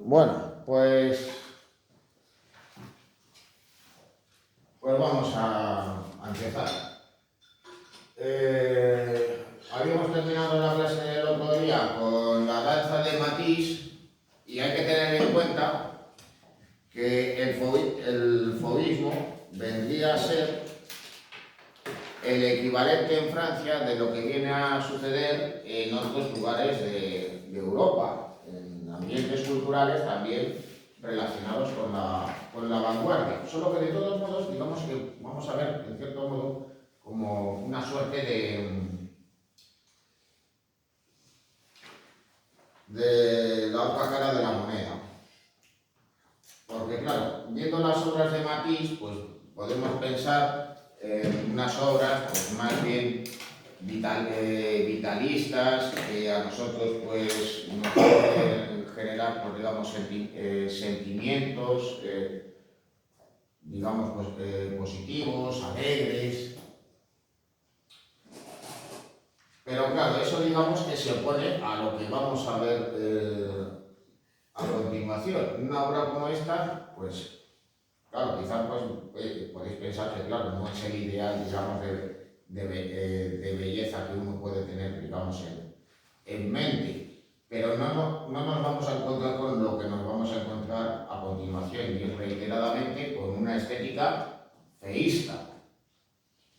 Bueno, pues vamos a empezar. Habíamos terminado la clase del otro día con la danza de Matisse y hay que tener en cuenta que el fauvismo vendría a ser el equivalente en Francia de lo que viene a suceder en otros lugares de Europa, en ambientes culturales también relacionados con la vanguardia. Solo que de todos modos, digamos que vamos a ver, en cierto modo, como una suerte de la otra cara de la moneda. Porque claro, viendo las obras de Matisse, pues podemos pensar en unas obras pues, más bien vitalistas, que a nosotros pues, nos pueden generar pues, digamos, sentimientos digamos, pues, positivos, alegres. Pero claro, eso digamos que se opone a lo que vamos a ver a continuación. Una obra como esta, pues claro, quizás pues, podéis pensar que claro, no es el ideal, digamos, de belleza que uno puede tener, digamos, en mente. Pero no nos vamos a encontrar con lo que nos vamos a encontrar a continuación, y es reiteradamente con una estética feísta.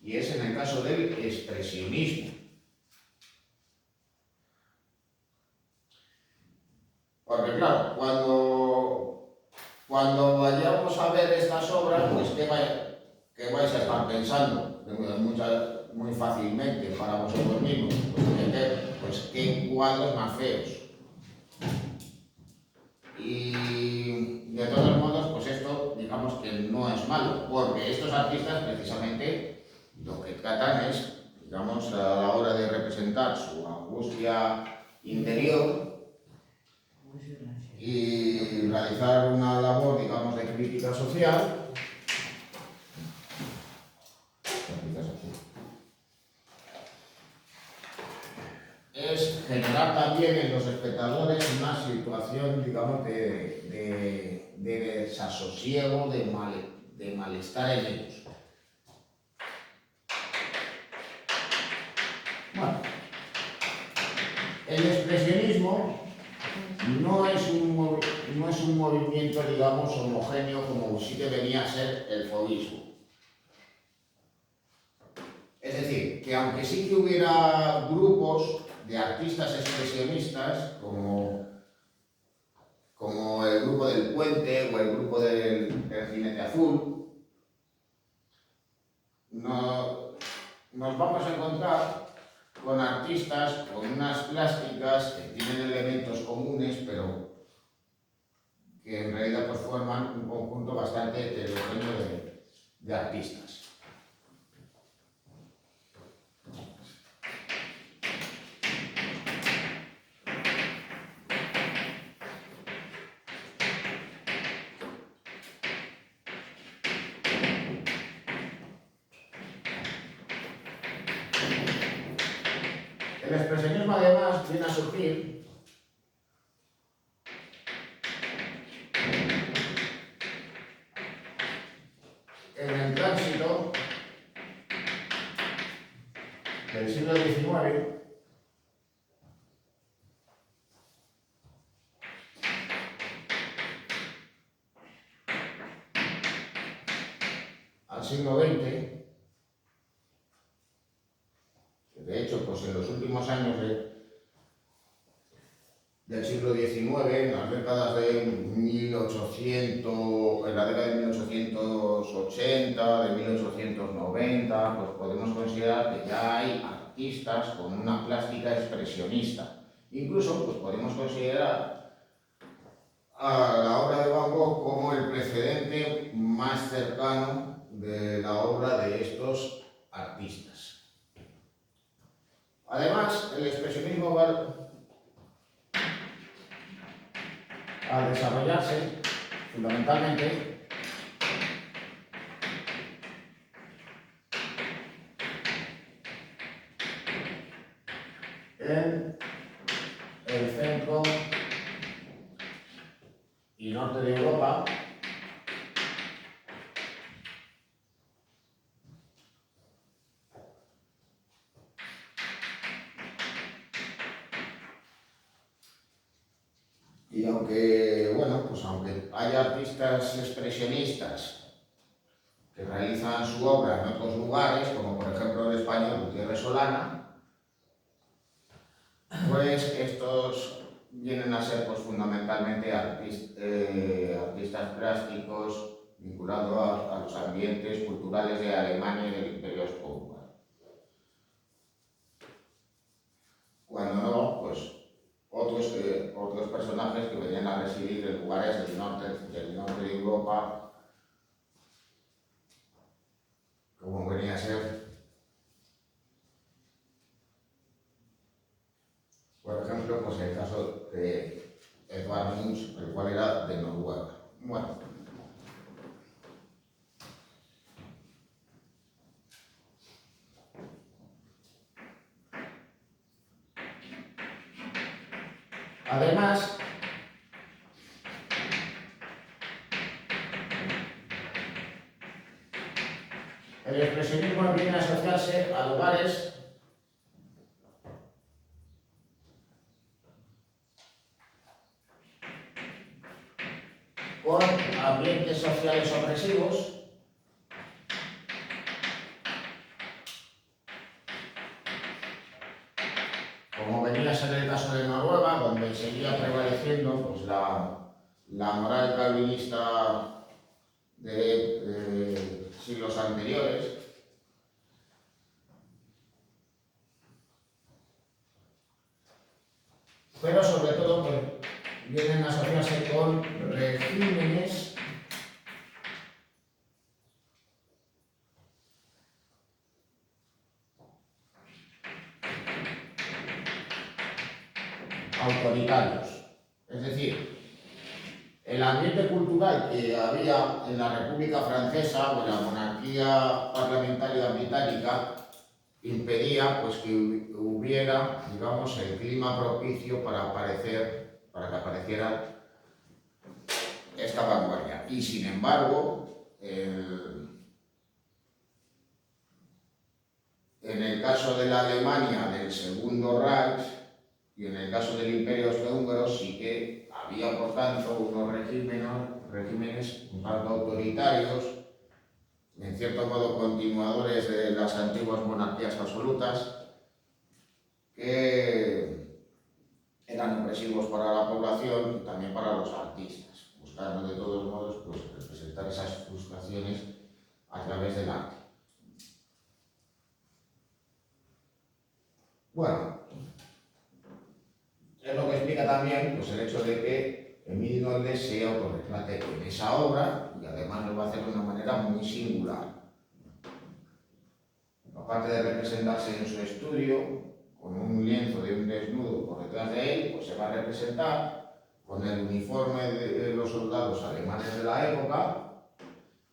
Y es en el caso del expresionismo. Porque claro, cuando vayamos a ver estas obras, pues ¿qué vais a estar pensando? Muy fácilmente para vosotros mismos. Pues qué cuadros más feos. Y de todos modos, pues esto digamos que no es malo, porque estos artistas precisamente lo que tratan es, digamos, a la hora de representar su angustia interior y realizar una labor, digamos, de crítica social, es generar también en los espectadores una situación, digamos, de desasosiego, de malestar en ellos. Bueno, el expresionismo no es un movimiento, digamos, homogéneo como sí que venía a ser el fauvismo. Es decir, que aunque sí que hubiera grupos de artistas expresionistas, como el grupo del Puente o el grupo del Jinete Azul, nos vamos a encontrar con artistas con unas plásticas que tienen elementos comunes, pero que en realidad pues, forman un conjunto bastante heterogéneo de artistas. El expresionismo además viene a surgir en el tránsito del siglo XIX al siglo XX. De hecho, pues en los últimos años del siglo XIX, en las décadas de 1800, en la década de 1880, de 1890, pues podemos considerar que ya hay artistas con una plástica expresionista. Incluso pues podemos considerar a la obra de Van Gogh como el precedente más cercano de la obra de estos artistas. Además, el expresionismo va a desarrollarse fundamentalmente en el centro y norte de Europa, y aunque, bueno, pues aunque haya artistas expresionistas que realizan su obra en otros lugares, como por ejemplo el español Gutiérrez Solana, pues estos vienen a ser pues, fundamentalmente artistas plásticos vinculados a los ambientes culturales de Alemania y del Imperio Austrohúngaro. Cuando no, pues otros personajes que venían a residir en lugares del norte de Europa, como venía a ser, por ejemplo, pues el caso de Edvard Munch, el cual era de Noruega. Bueno, además, el expresionismo viene a asociarse a lugares con ambientes sociales opresivos, como venía a ser el caso de Noruega, donde seguía prevaleciendo pues, la moral calvinista de siglos anteriores, pero sobre todo pues, vienen a asociarse con regímenes autoritarios. Es decir, el ambiente cultural que había en la República Francesa o en la monarquía parlamentaria británica impedía pues, que hubiera, digamos, el clima propicio para que apareciera esta vanguardia. Y sin embargo, en el caso de la Alemania del Segundo Reich y en el caso del Imperio Austrohúngaro sí que había, por tanto, unos regímenes un tanto autoritarios, en cierto modo continuadores de las antiguas monarquías absolutas, que eran opresivos para la población y también para los artistas, buscando de todos modos pues, representar esas frustraciones a través del arte. Bueno, es lo que explica también pues, el hecho de que Émile Nolde se autorretrate en esa obra y además lo va a hacer de una manera muy singular. Aparte de representarse en su estudio, con un lienzo de un desnudo por detrás de él, pues se va a representar con el uniforme de los soldados alemanes de la época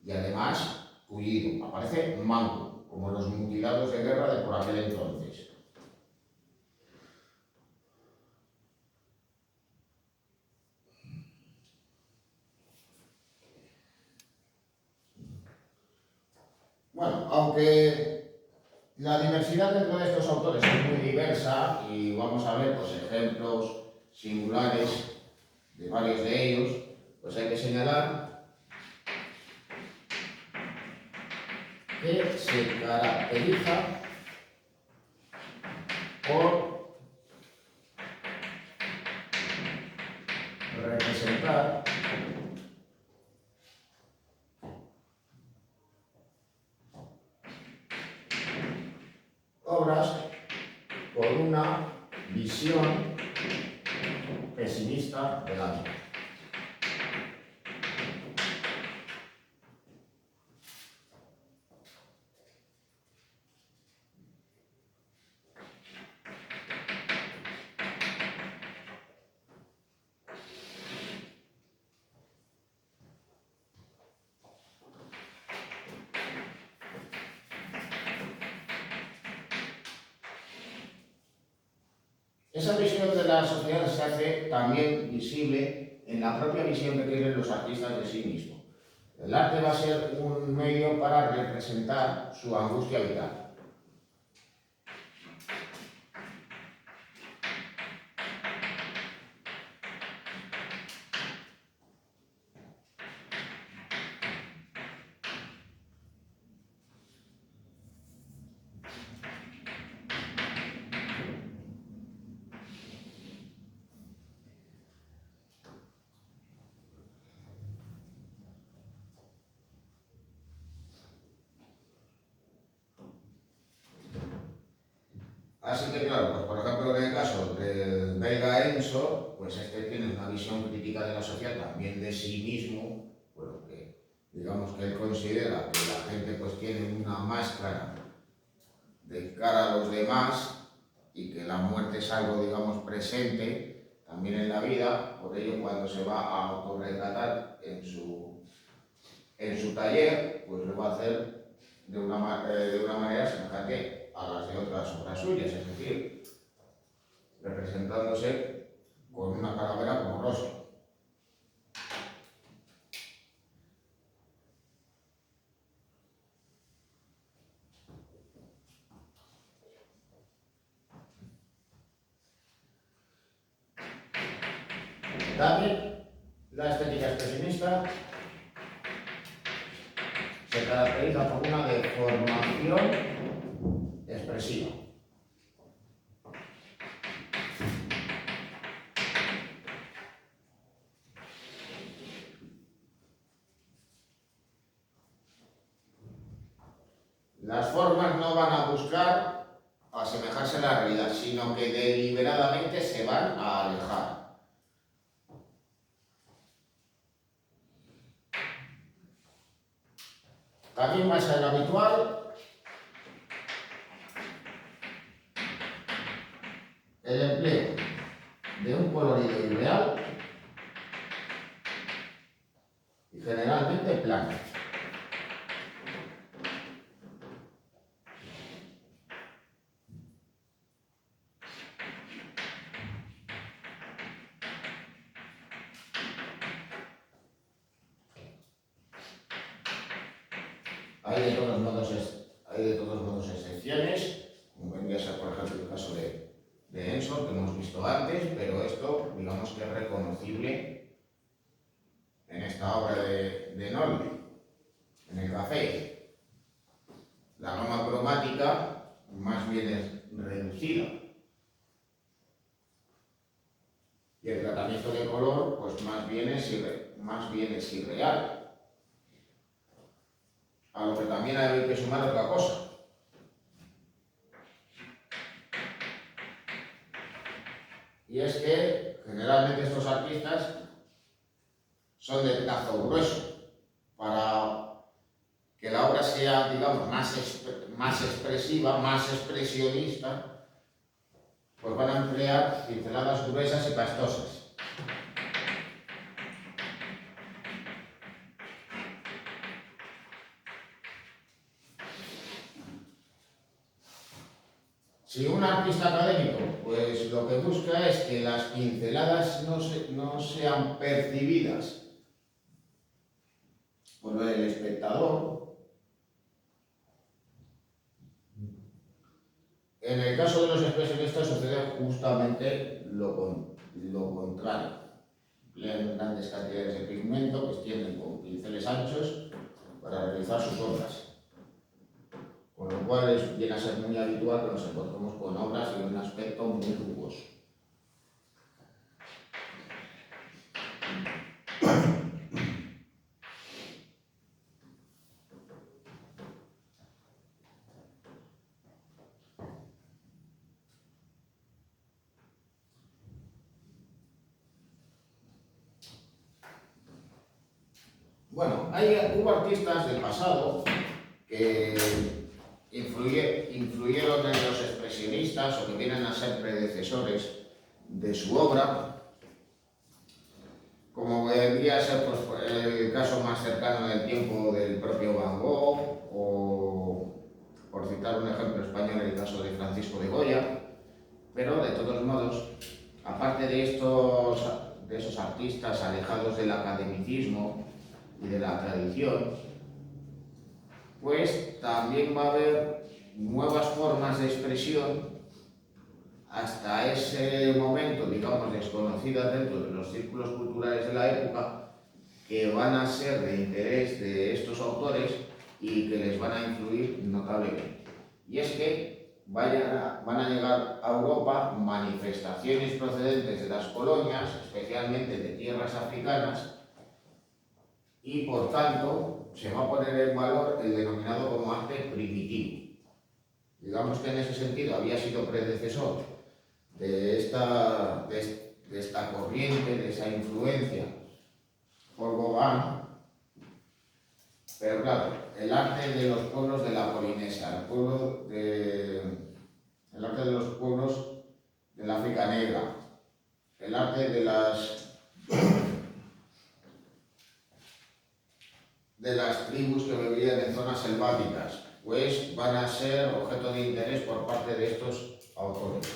y además tullido. Aparece manco, como los mutilados de guerra de por aquel entonces. Bueno, aunque la diversidad dentro de estos autores es muy diversa y vamos a ver pues, ejemplos singulares de varios de ellos, pues hay que señalar que se caracteriza por representar obras con una visión pesimista de la vida. Esa visión de la sociedad se hace también visible en la propia visión que tienen los artistas de sí mismos. El arte va a ser un medio para representar su angustia vital. Así que claro, pues por ejemplo en el caso del belga Enzo, pues este tiene una visión crítica de la sociedad, también de sí mismo, bueno, que digamos que él considera que la gente pues tiene una máscara de cara a los demás y que la muerte es algo, digamos, presente también en la vida. Por ello, cuando se va a autorretratar en su taller, pues lo va a hacer de una manera semejante a las de otras obras suyas, es decir, representándose con una calavera como rostro. También la estética expresionista se caracteriza por una deformación expresiva. Las formas no van a buscar asemejarse a la realidad, sino que deliberadamente se van a alejar. También va a ser habitual el empleo de un colorido irreal y generalmente plano. Hay de todos modos excepciones, como vendría a ser por ejemplo el caso de Enzo, que hemos visto antes, pero esto digamos que es reconocible en esta obra de Nolde, en el café. La gama cromática más bien es reducida y el tratamiento de color pues más bien es irreal. A lo que también hay que sumar otra cosa. Y es que generalmente estos artistas son de trazo grueso. Para que la obra sea, digamos, más expresiva, más expresionista, pues van a emplear pinceladas gruesas y pastosas. Si un artista académico, pues lo que busca es que las pinceladas no sean percibidas por el espectador, en el caso de los expresionistas sucede justamente lo contrario. Emplean grandes cantidades de pigmento que extienden con pinceles anchos para realizar sus obras. Con lo cual viene a ser muy habitual que nos encontremos con obras de un aspecto muy rugoso. Bueno, hubo artistas del pasado que influyeron en los expresionistas o que vienen a ser predecesores de su obra, como vendría a ser pues, el caso más cercano del tiempo del propio Van Gogh, o por citar un ejemplo español, el caso de Francisco de Goya. Pero de todos modos, aparte de de esos artistas alejados del academicismo y de la tradición, pues también va a haber nuevas formas de expresión hasta ese momento, digamos, desconocidas dentro de los círculos culturales de la época, que van a ser de interés de estos autores y que les van a influir notablemente. Y es que van a llegar a Europa manifestaciones procedentes de las colonias, especialmente de tierras africanas, y por tanto se va a poner en valor el denominado como arte primitivo. Digamos que en ese sentido había sido predecesor de esta corriente, de esa influencia por Gauguin, pero claro, el arte de los pueblos de la Polinesia, el arte de los pueblos del África Negra, el arte de las tribus que vivían en zonas selváticas, pues van a ser objeto de interés por parte de estos autores.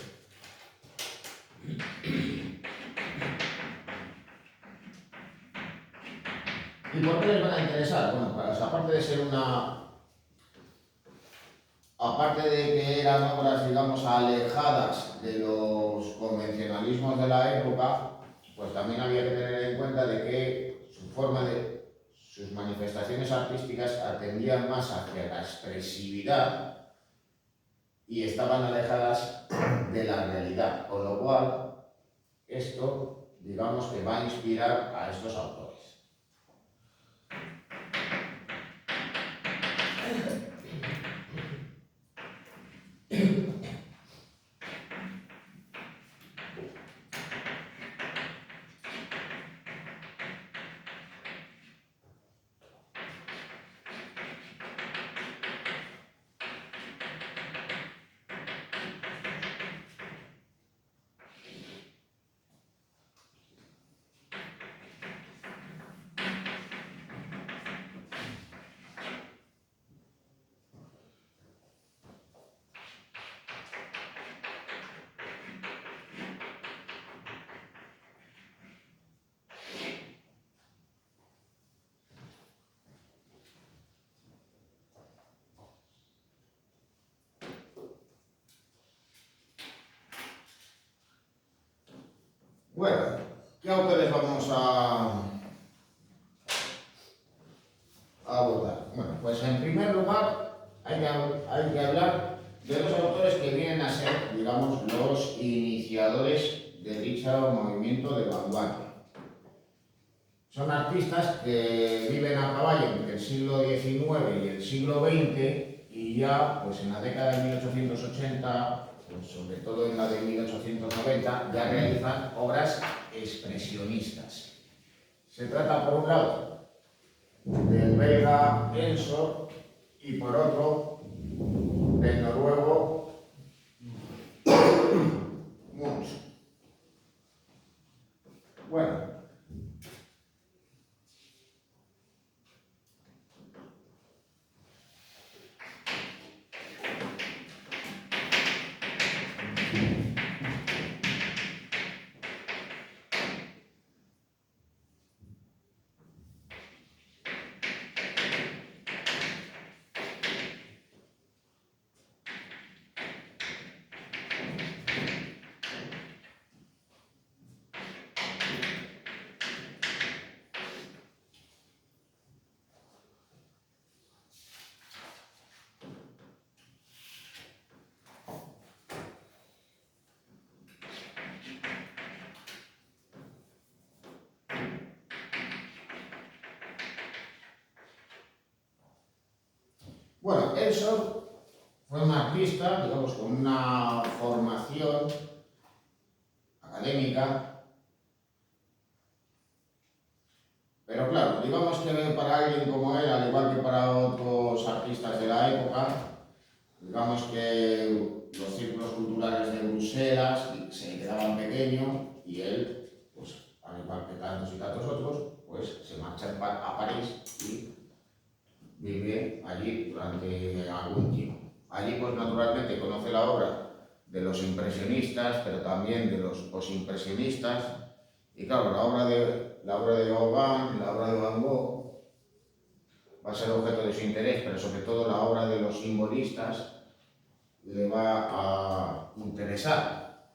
¿Y por qué les van a interesar? Bueno, pues aparte de que eran obras, digamos, alejadas de los convencionalismos de la época, pues también había que tener en cuenta de que sus manifestaciones artísticas atendían más hacia la expresividad y estaban alejadas de la realidad, con lo cual esto, digamos, que va a inspirar a estos autores. Bueno, ¿qué autores vamos a abordar? Bueno, pues en primer lugar hay que hablar de dos autores que vienen a ser, digamos, los iniciadores de dicho movimiento de vanguardia. Son artistas que viven a caballo entre el siglo XIX y el siglo XX y ya, pues en la década de 1880, pues sobre todo en la de 1890, ya realizan obras expresionistas. Se trata, por un lado, del belga Ensor y por otro, del noruego Munch. Bueno, Ensor fue un artista, digamos, con una formación académica, pero claro, digamos que para alguien como él, al igual que para otros artistas de la época, digamos que los círculos culturales de Bruselas se quedaban pequeños y él, pues al igual que tantos y tantos otros, pues se marcha a París y vive allí durante algún tiempo. Allí, pues naturalmente conoce la obra de los impresionistas, pero también de los posimpresionistas, Y claro, la obra de Gauguin, la obra de Van Gogh, va a ser objeto de su interés, pero sobre todo la obra de los simbolistas le va a interesar.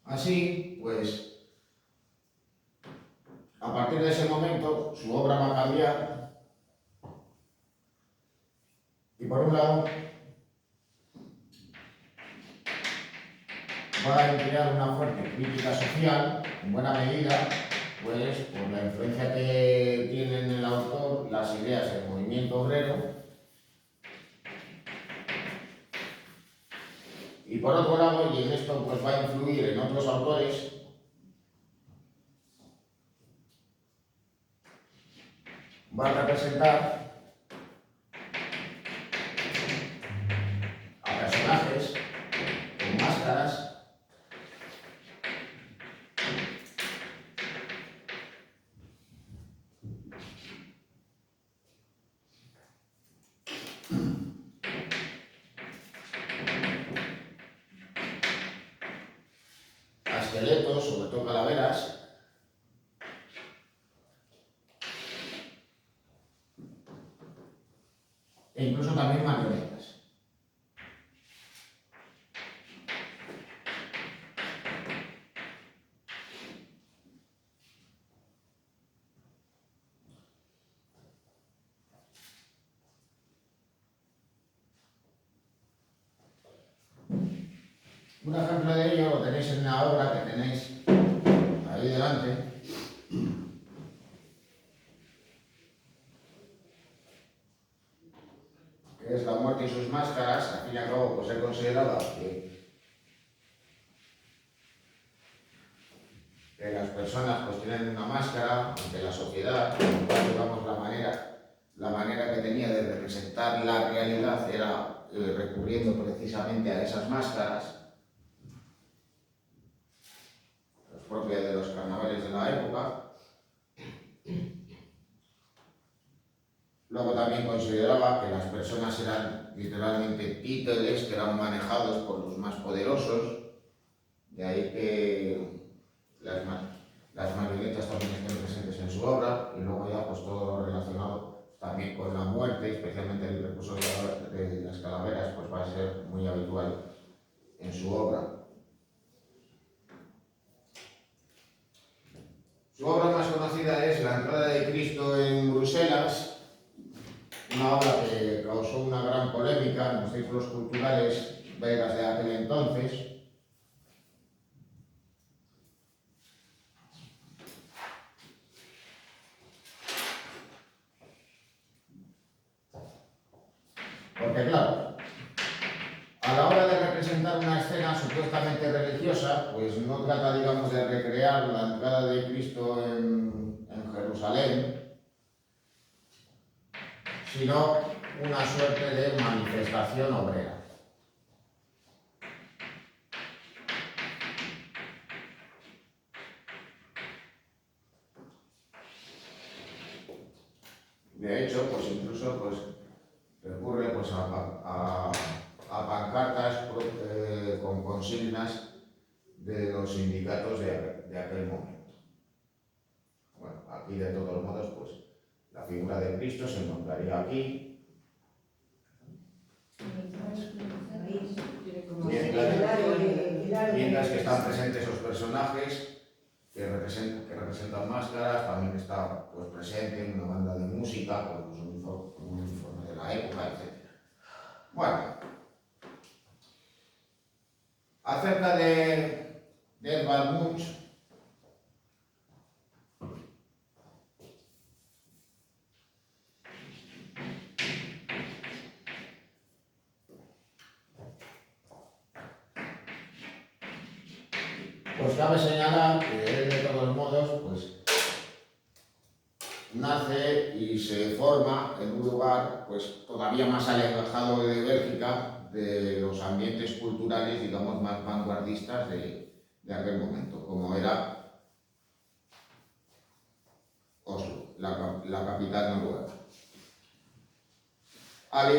Así, pues, a partir de ese momento, su obra va a cambiar y, por un lado, va a emplear una fuerte crítica social, en buena medida, pues, por la influencia que tiene en el autor las ideas del movimiento obrero. Y por otro lado, y en esto pues va a influir en otros autores, va a representar a personajes con máscaras a esqueletos, sobre todo calaveras, e incluso también marionetas. Un ejemplo de ello lo tenéis en la obra que tenéis ahí delante, que es La muerte y sus máscaras. Al fin y al cabo, pues he considerado que las personas pues tienen una máscara ante la sociedad, con lo cual, digamos, la manera que tenía de representar la realidad era recurriendo precisamente a esas máscaras, propias de los carnavales de la época. Luego también consideraba que las personas eran literalmente títeres que eran manejados por los más poderosos, de ahí que las marionetas también estén presentes en su obra, y luego ya pues todo lo relacionado también con la muerte, especialmente el recurso de las calaveras, pues va a ser muy habitual en su obra. Su obra más conocida es La entrada de Cristo en Bruselas, una obra que causó una gran polémica en los círculos culturales belgas de aquel entonces. Porque claro, a la hora de representar una escena supuestamente religiosa, pues no trata, digamos, de recrear la entrada de Cristo en Jerusalén, sino una suerte de manifestación obrera. De hecho, pues incluso pues, recurre pues, a pancartas con consignas de los sindicatos de aquel momento. Bueno, aquí de todos modos, pues la figura de Cristo se encontraría aquí. Mientras que están presentes esos personajes que representan máscaras, también está pues, presente una banda de música con los uniformes de la época, etc. Bueno, acerca de Edvard Munch, pues cabe señalar que él de todos modos pues, nace y se forma en un lugar pues, todavía más alejado de Bélgica, de los ambientes culturales, digamos, más vanguardistas de aquel momento, como era Oslo, la capital noruega. Al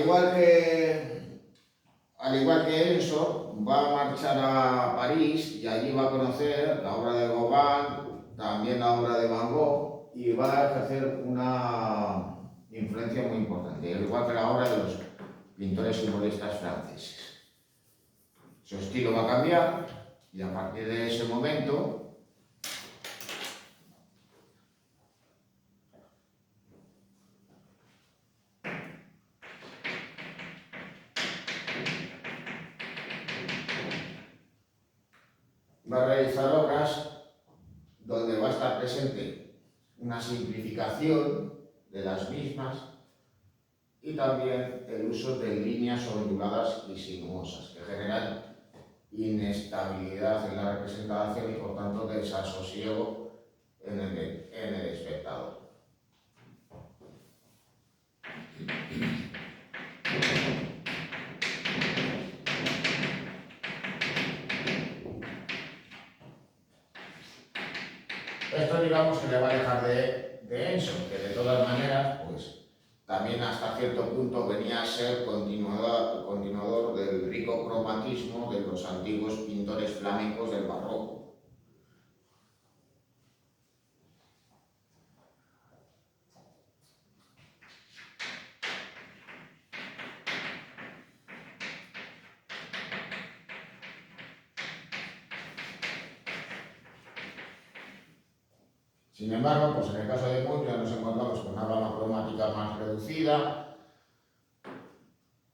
al igual que Enzo, va a marchar a París y allí va a conocer la obra de Gauguin, también la obra de Van Gogh, y va a ejercer una influencia muy importante, al igual que la obra de los pintores simbolistas franceses. Su estilo va a cambiar y a partir de ese momento va a realizar obras donde va a estar presente una simplificación de las mismas y también el uso de líneas onduladas y sinuosas que generan inestabilidad en la representación y por tanto desasosiego en el espectador. Esto digamos que le va a dejar de Enzo, que de todas maneras, pues también hasta cierto punto venía a ser continuador del rico cromatismo de los antiguos pintores flamencos del barroco. Sin embargo, pues en el caso de Munch ya nos encontramos con una gama cromática más reducida,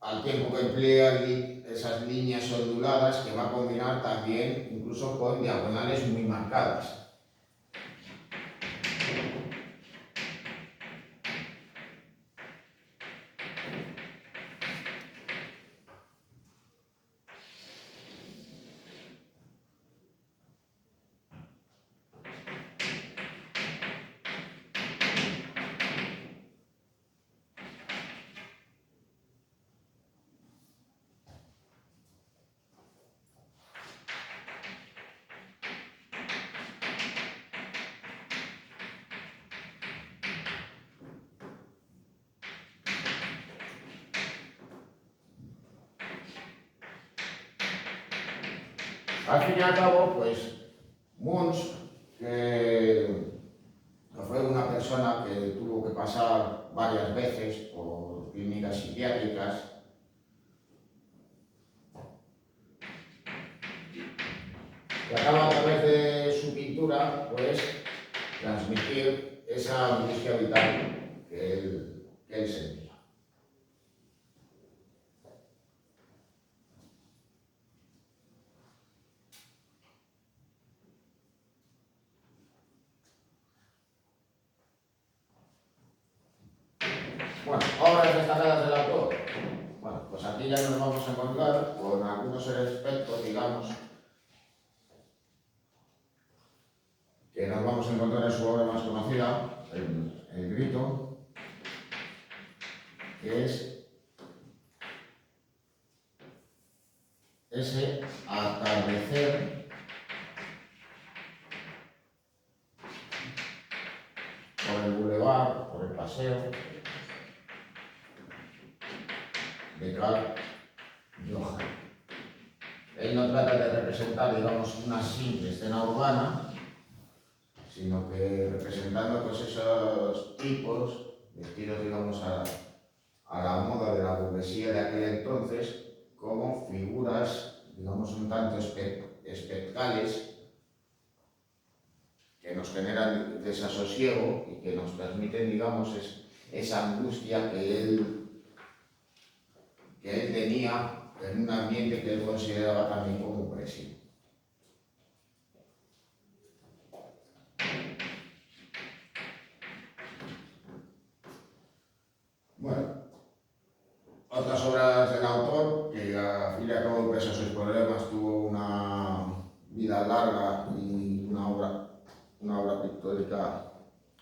al tiempo que emplea esas líneas onduladas que va a combinar también incluso con diagonales muy marcadas. Al fin y al cabo, pues Munch, que fue una persona que tuvo que pasar varias veces por clínicas psiquiátricas, que acaba a través de su pintura, pues, transmitir esa angustia vital que él sentía. Bueno, obras destacadas del autor. Bueno, pues aquí ya nos vamos a encontrar con algunos aspectos, digamos, que nos vamos a encontrar en su obra más conocida, El Grito, que es ese atardecer por el bulevar, por el paseo de Carl Johan. Él no trata de representar, digamos, una simple escena urbana, sino que representando pues esos tipos vestidos, digamos, a la moda de la burguesía de aquel entonces, como figuras, digamos, un tanto espectrales que nos generan desasosiego y que nos permiten, digamos, esa angustia que él tenía en un ambiente que él consideraba también como opresivo. Bueno, otras obras del autor, que al fin y al cabo, pese a sus problemas, tuvo una vida larga y una obra pictórica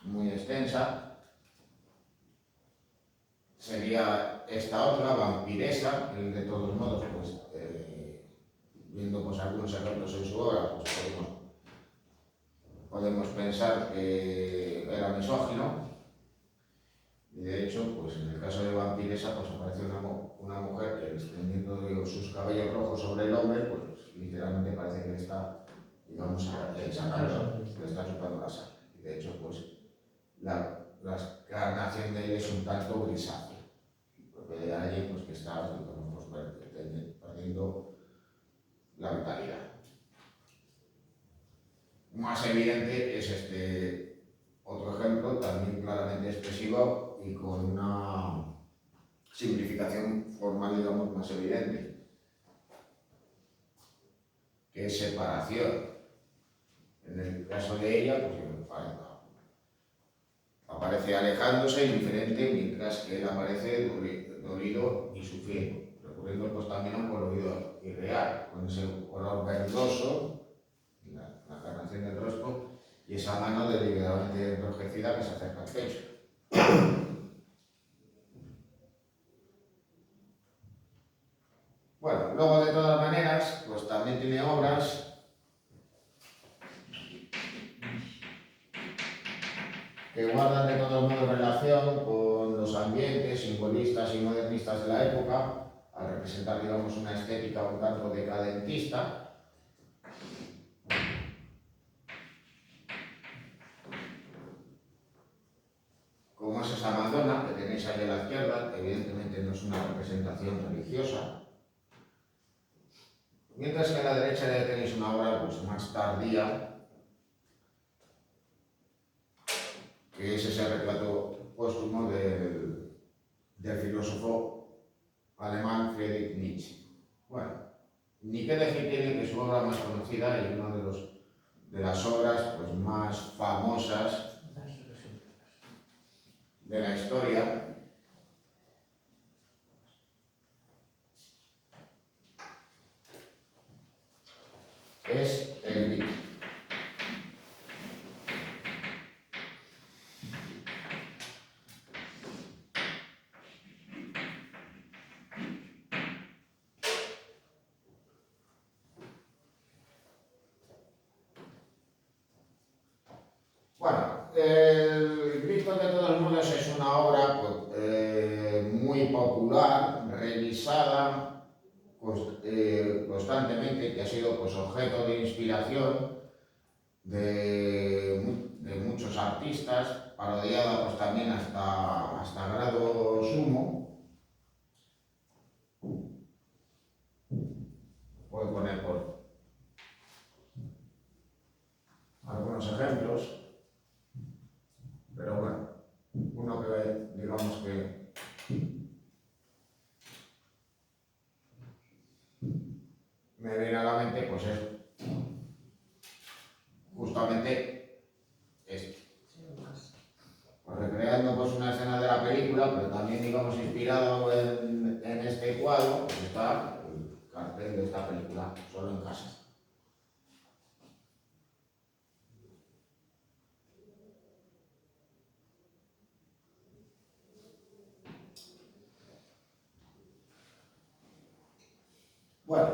muy extensa, sería esta otra, Vampiresa, que de todos modos, pues, viendo pues, algunos ejemplos en su obra, pues podemos pensar que era misógino. Y de hecho, pues en el caso de Vampiresa, pues aparece una mujer que extendiendo sus cabellos rojos sobre el hombre, pues literalmente parece que le está, digamos, sacando, le está chupando la sangre. Y de hecho, pues la carnación de él es un tanto grisácea. Porque de alguien pues, que está, digamos, perdiendo la vitalidad. Más evidente es este otro ejemplo, también claramente expresivo y con una simplificación formal, digamos, más evidente, que es separación. En el caso de ella, pues aparece alejándose, indiferente, mientras que él aparece dolido y sufriendo, recurriendo pues también a un colorido irreal, con ese color verdoso, la carnación del rostro, y esa mano deliberadamente enrojecida que se acerca al pecho. Bueno, luego de todas maneras, pues también tiene obras que guardan de todos modos relación con los ambientes simbolistas y modernistas de la época, al representar, digamos, una estética un tanto decadentista. Como es esa Madonna que tenéis ahí a la izquierda, evidentemente no es una representación religiosa. Mientras que a la derecha ya tenéis una obra pues, más tardía, que es ese retrato póstumo del filósofo alemán Friedrich Nietzsche. Bueno, ni qué decir tiene que su obra más conocida y una de las obras pues, más famosas de la historia es el mito. Bueno, el Cristo de todos modos es una obra pues, muy popular, revisada constantemente, que ha sido pues, objeto de inspiración de muchos artistas, parodiada pues, también hasta grado sumo. Voy a poner por algunos ejemplos. Pero bueno, uno que digamos que me viene a la mente pues es justamente este. Pues recreando pues una escena de la película, pero también digamos inspirado en este cuadro, pues está el cartel de esta película, Solo en casa. Bueno,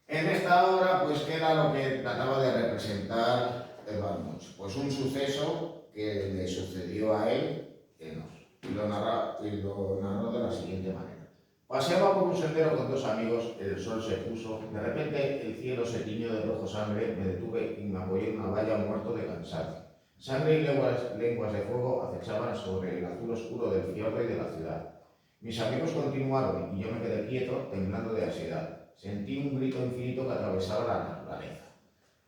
en esta obra pues queda lo que trataba de representar Edvard Munch, pues un suceso que le sucedió a él y lo narró de la siguiente manera. Paseaba por un sendero con dos amigos, el sol se puso, de repente el cielo se tiñó de rojo sangre, me detuve y me apoyé en una valla muerto de cansancio. Sangre y lenguas de fuego acechaban sobre el azul oscuro del fiordo y de la ciudad. Mis amigos continuaron y yo me quedé quieto, temblando de ansiedad. Sentí un grito infinito que atravesaba la naturaleza.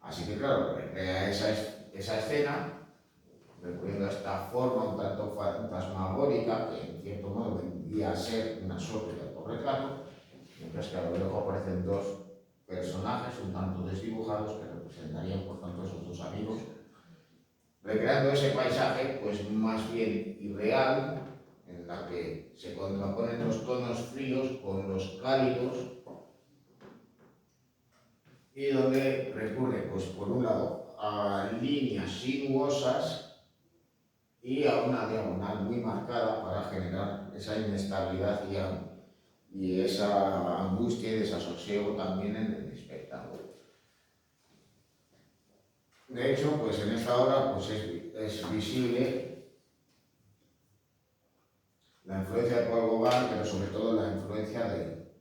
Así que claro, recrea esa escena, recurriendo a esta forma un tanto fantasmagórica, que en cierto modo vendría a ser una suerte de autorretrato, mientras que a lo lejos aparecen dos personajes un tanto desdibujados que representarían por tanto esos dos amigos, recreando ese paisaje pues más bien irreal, en la que se contraponen los tonos fríos con los cálidos y donde recurre, pues por un lado, a líneas sinuosas y a una diagonal muy marcada para generar esa inestabilidad y esa angustia y desasosiego también en el espectador. De hecho, pues en esta obra pues es visible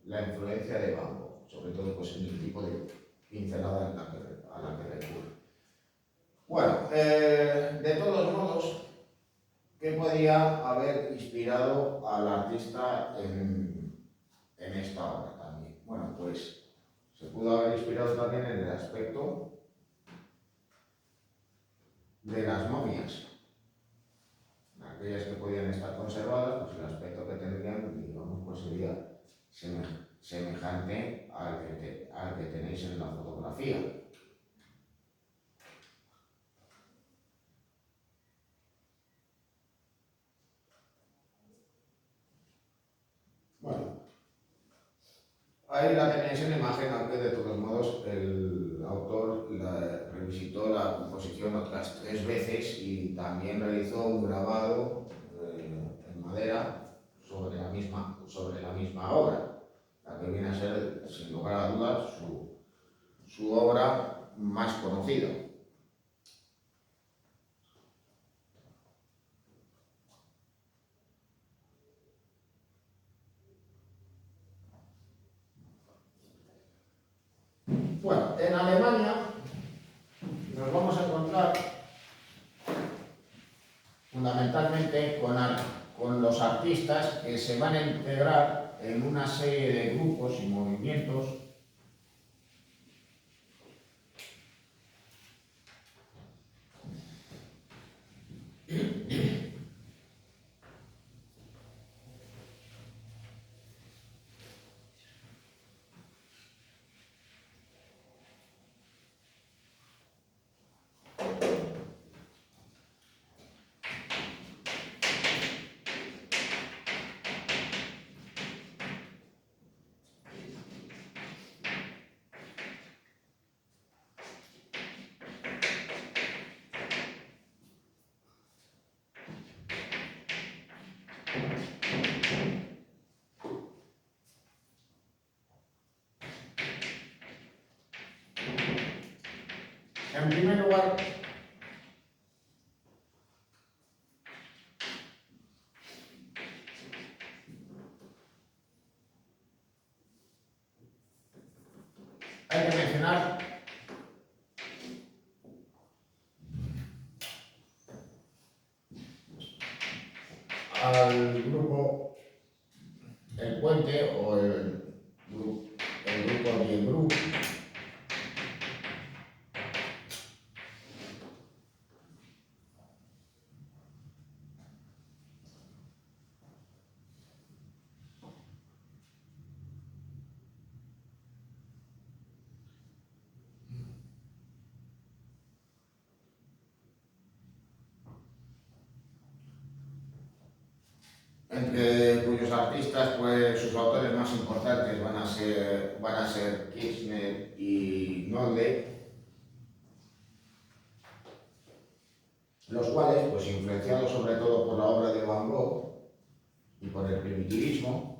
la influencia de Van Gogh, sobre todo pues, en el tipo de pincelada a la que recurre. Bueno, de todos modos, ¿qué podría haber inspirado al artista en esta obra también? Bueno, pues se pudo haber inspirado también en el aspecto de las momias. Aquellas que podían estar conservadas, pues el aspecto que tendrían, digamos, pues sería semejante al que tenéis en la fotografía. Bueno, ahí la tenéis en imagen, aunque de todos modos el autor revisitó la composición otras 3 veces y también realizó un grabado en madera sobre la misma obra, la que viene a ser, sin lugar a dudas, su obra más conocida. Bueno, en Alemania nos vamos a encontrar fundamentalmente con los artistas que se van a integrar en una serie de grupos y movimientos En primer lugar, hay que mencionar al grupo El Puente o el grupo Bien Group, entre cuyos artistas, pues sus autores más importantes van a ser Kirchner y Nolde, los cuales, pues influenciados sobre todo por la obra de Van Gogh y por el primitivismo,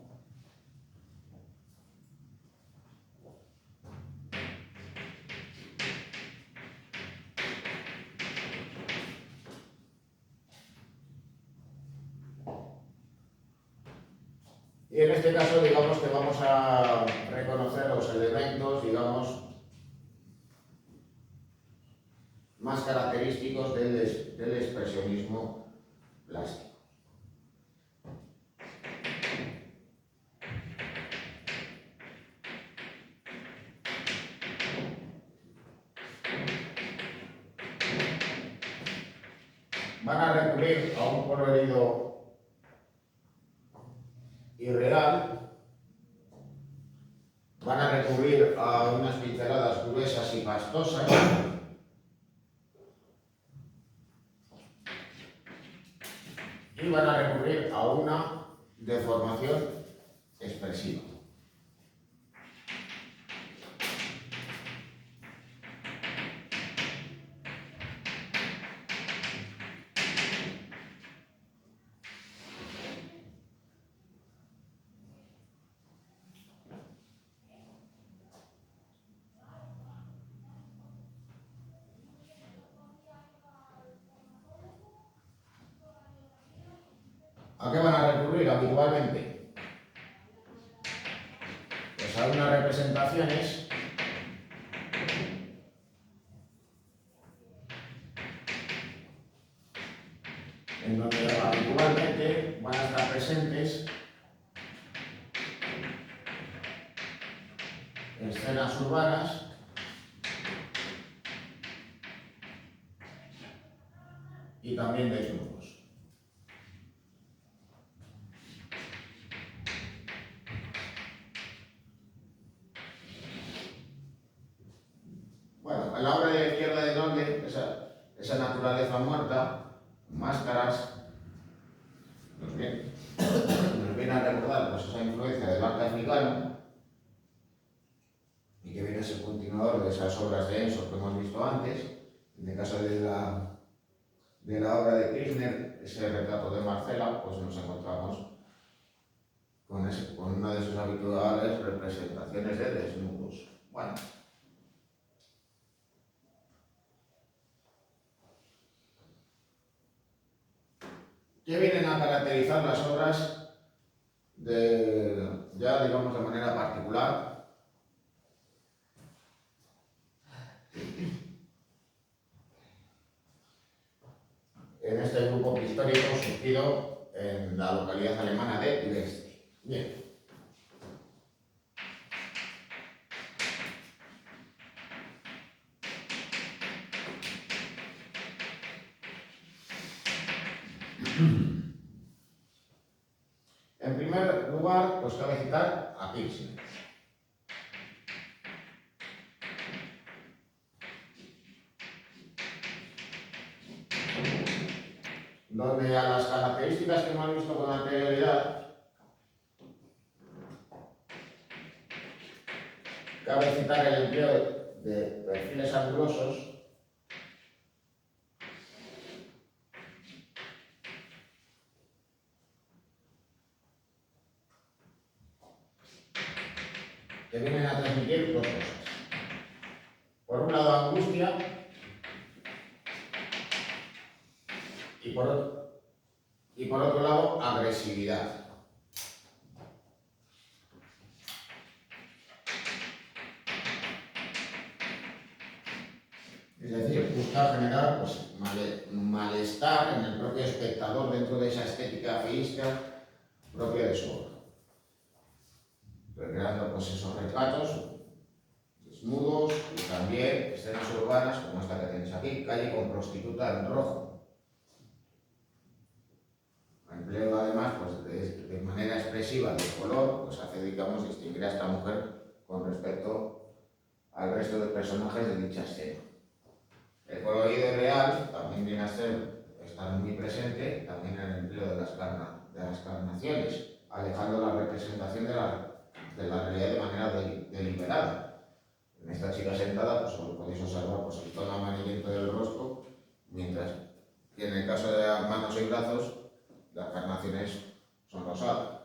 y en este caso, digamos que vamos a reconocer los elementos, digamos, más característicos del expresionismo plástico. Van a recurrir a un colorido irreal, van a recurrir a unas pinceladas gruesas y pastosas, y van a recurrir a una deformación expresiva. ¿A qué van a recurrir habitualmente? hay unas representaciones en donde habitualmente van a estar presentes escenas urbanas y también desnudos. Bueno, a la obra de la izquierda de Noble, esa naturaleza muerta, máscaras, nos viene a recordar pues, esa influencia del arte africano y que viene a ser continuador de esas obras de Ensor que hemos visto antes. En el caso de la obra de Kirchner, ese retrato de Marcela, pues nos encontramos con una de sus habituales representaciones de desnudos. Bueno. ¿Qué vienen a caracterizar las obras ya digamos de manera particular? En este grupo pictórico surgido en la localidad alemana de Dresde. Bien. En primer lugar, pues cabe citar a Kirchner. Donde a las características que hemos visto con anterioridad, cabe citar el empleo de perfiles angulosos que vienen a transmitir dos cosas. Por un lado, angustia y por otro lado, agresividad. Es decir, buscar generar pues, malestar en el propio espectador dentro de esa estética feísta propia de su obra. Recreando pues, esos retratos desnudos y también escenas urbanas como esta que tenéis aquí, calle con prostituta en rojo. Empleo además pues, de manera expresiva del color, pues hace digamos distinguir a esta mujer con respecto al resto de personajes de dicha escena. El colorido real también viene a estar muy presente también en el empleo de las carnaciones, alejando la representación de la realidad de manera deliberada. En esta chica sentada pues, podéis observar pues, el tono amarillento del rostro, mientras que en el caso de las manos y brazos las carnaciones son rosadas.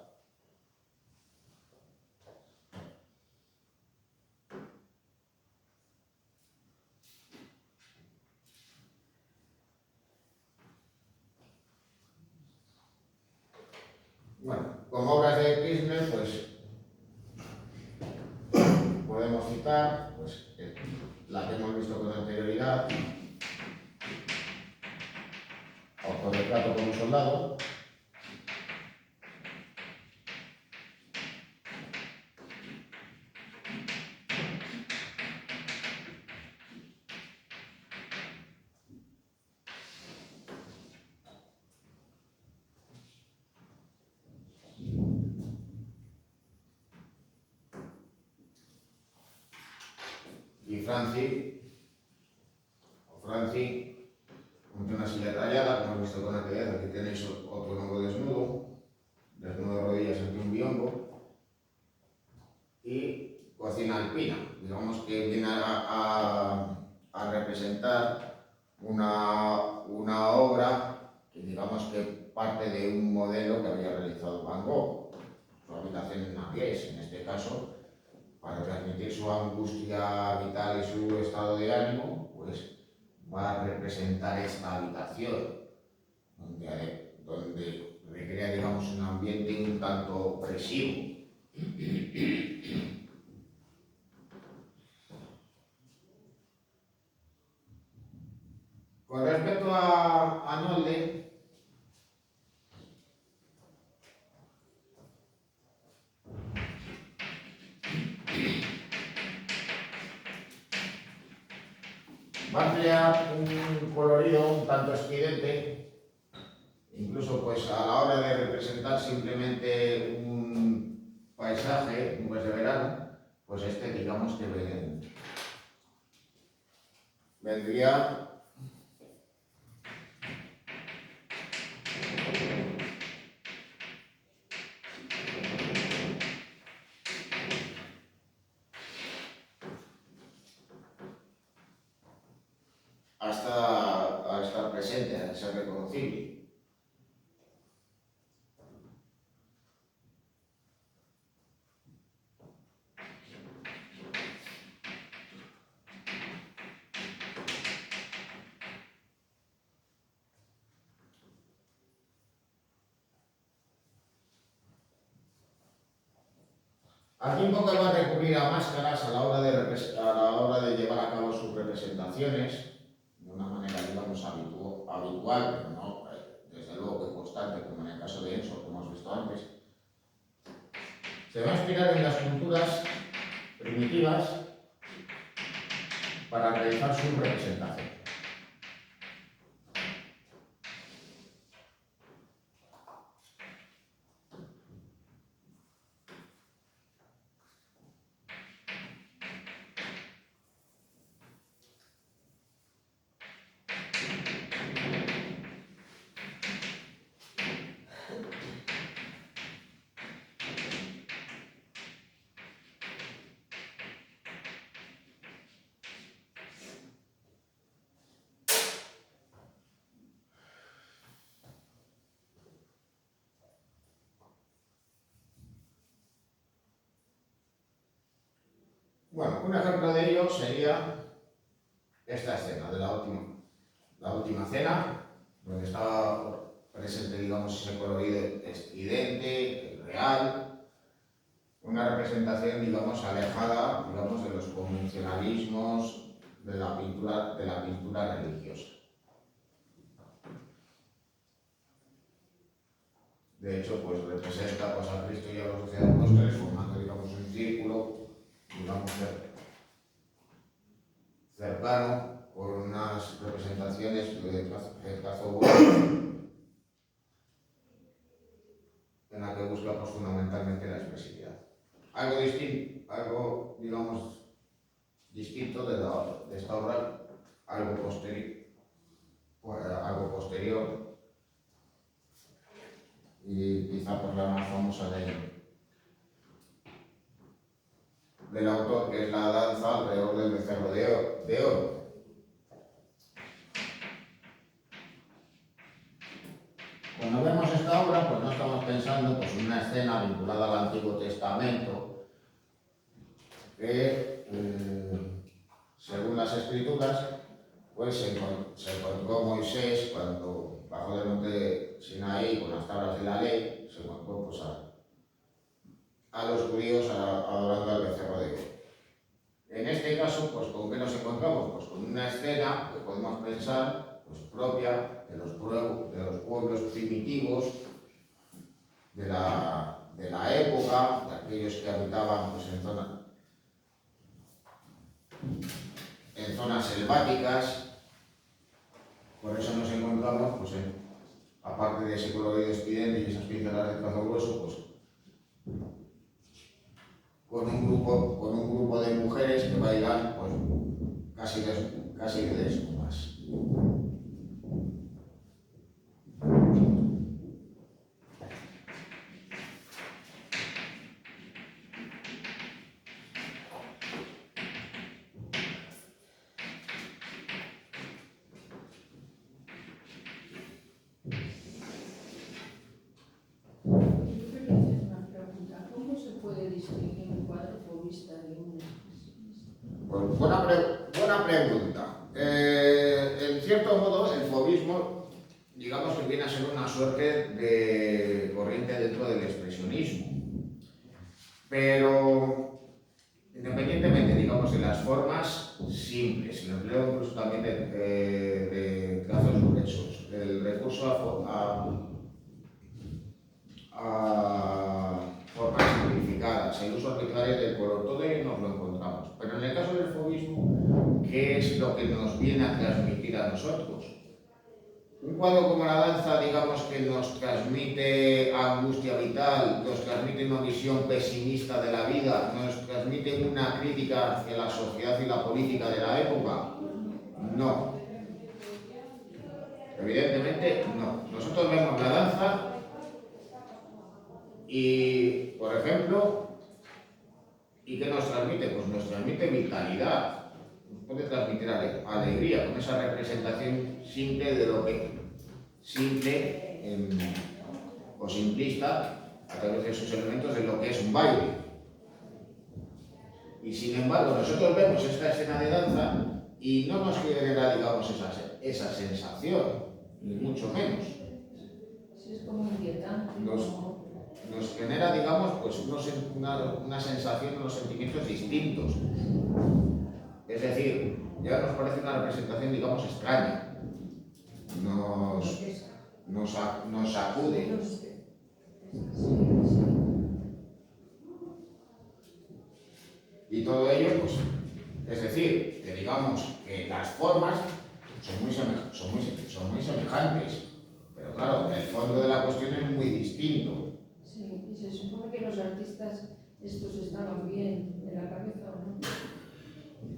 Bueno, como obras de Kirchner, pues podemos citar pues, la que hemos visto con anterioridad, Autorretrato con un soldado, y Franci, con una silla tallada, como hemos visto con anterioridad. Aquí tenéis otro nuevo desnudo de rodillas ante un biombo, y cocina alpina, digamos que viene a representar una obra que digamos que parte de un modelo que había realizado Van Gogh, su habitación en Navies, en este caso, para transmitir su angustia vital y su estado de ánimo, pues va a representar esta habitación, donde recrea, digamos, un ambiente un tanto opresivo. Con respecto a Nolde, va a emplear un colorido un tanto estridente, incluso pues a la hora de representar simplemente un paisaje, un mes de verano, pues este digamos que vendría a estar presente, a ser reconocible. Al tiempo que va a recurrir a máscaras a la hora de llevar a cabo sus representaciones, de una manera, digamos, habitual, pero no, desde luego que constante, como en el caso de Enso, como hemos visto antes, se va a inspirar en las culturas primitivas para realizar su representación. Bueno, un ejemplo de ello sería esta escena de la última cena, donde estaba presente, digamos, ese colorido estridente, real, una representación, digamos, alejada, digamos, de los convencionalismos de la pintura religiosa. De hecho, pues representa pues, a Cristo y a los 12 apóstoles formando, digamos, un círculo, digamos, cercano, con unas representaciones de trazo en la que busca pues, fundamentalmente la expresividad. Algo, digamos, distinto de esta obra, algo posterior, y quizá pues la más famosa del autor, que es la danza alrededor del becerro de oro. Cuando vemos esta obra, pues no estamos pensando pues, en una escena vinculada al Antiguo Testamento, que según las Escrituras, pues se encontró Moisés cuando bajó del monte Sinaí con las tablas de la ley, se encontró pues, a los judíos adorando al becerro de oro. En este caso, pues ¿con qué nos encontramos? Pues con una escena que podemos pensar pues, propia de los pueblos primitivos de la época, de aquellos que habitaban pues, en zonas selváticas. Por eso nos encontramos, pues, aparte de ese colorido estridente y esas pinceladas de trazo grueso, pues, con un grupo de mujeres que bailan pues, casi desnudas. Pues buena pregunta. En cierto modo, el fauvismo, digamos que viene a ser una suerte de corriente dentro del expresionismo. Pero, independientemente, digamos, de las formas simples, el empleo incluso también de mucho a formas simplificadas, el uso arbitrario del color, todo ello nos lo encontramos. Pero en el caso del fobismo, ¿qué es lo que nos viene a transmitir a nosotros? Un cuadro como la danza, digamos que nos transmite angustia vital, nos transmite una visión pesimista de la vida, nos transmite una crítica hacia la sociedad y la política de la época. No. Evidentemente no. Nosotros vemos la danza y, por ejemplo, ¿y qué nos transmite? Pues nos transmite vitalidad. Puede transmitir alegría con esa representación simple de lo que o simplista a través de sus elementos de lo que es un baile. Y sin embargo nosotros vemos esta escena de danza y no nos genera, digamos, esa sensación, ni mucho menos. Sí, es como inquietante. Nos genera, digamos, pues una sensación, unos sentimientos distintos. Es decir, ya nos parece una representación, digamos, extraña. Nos sacude. Y todo ello, pues, es decir, que digamos que las formas son muy semejantes, pero claro, el fondo de la cuestión es muy distinto. Sí, y se supone que los artistas estos estaban bien de la cabeza, ¿o no?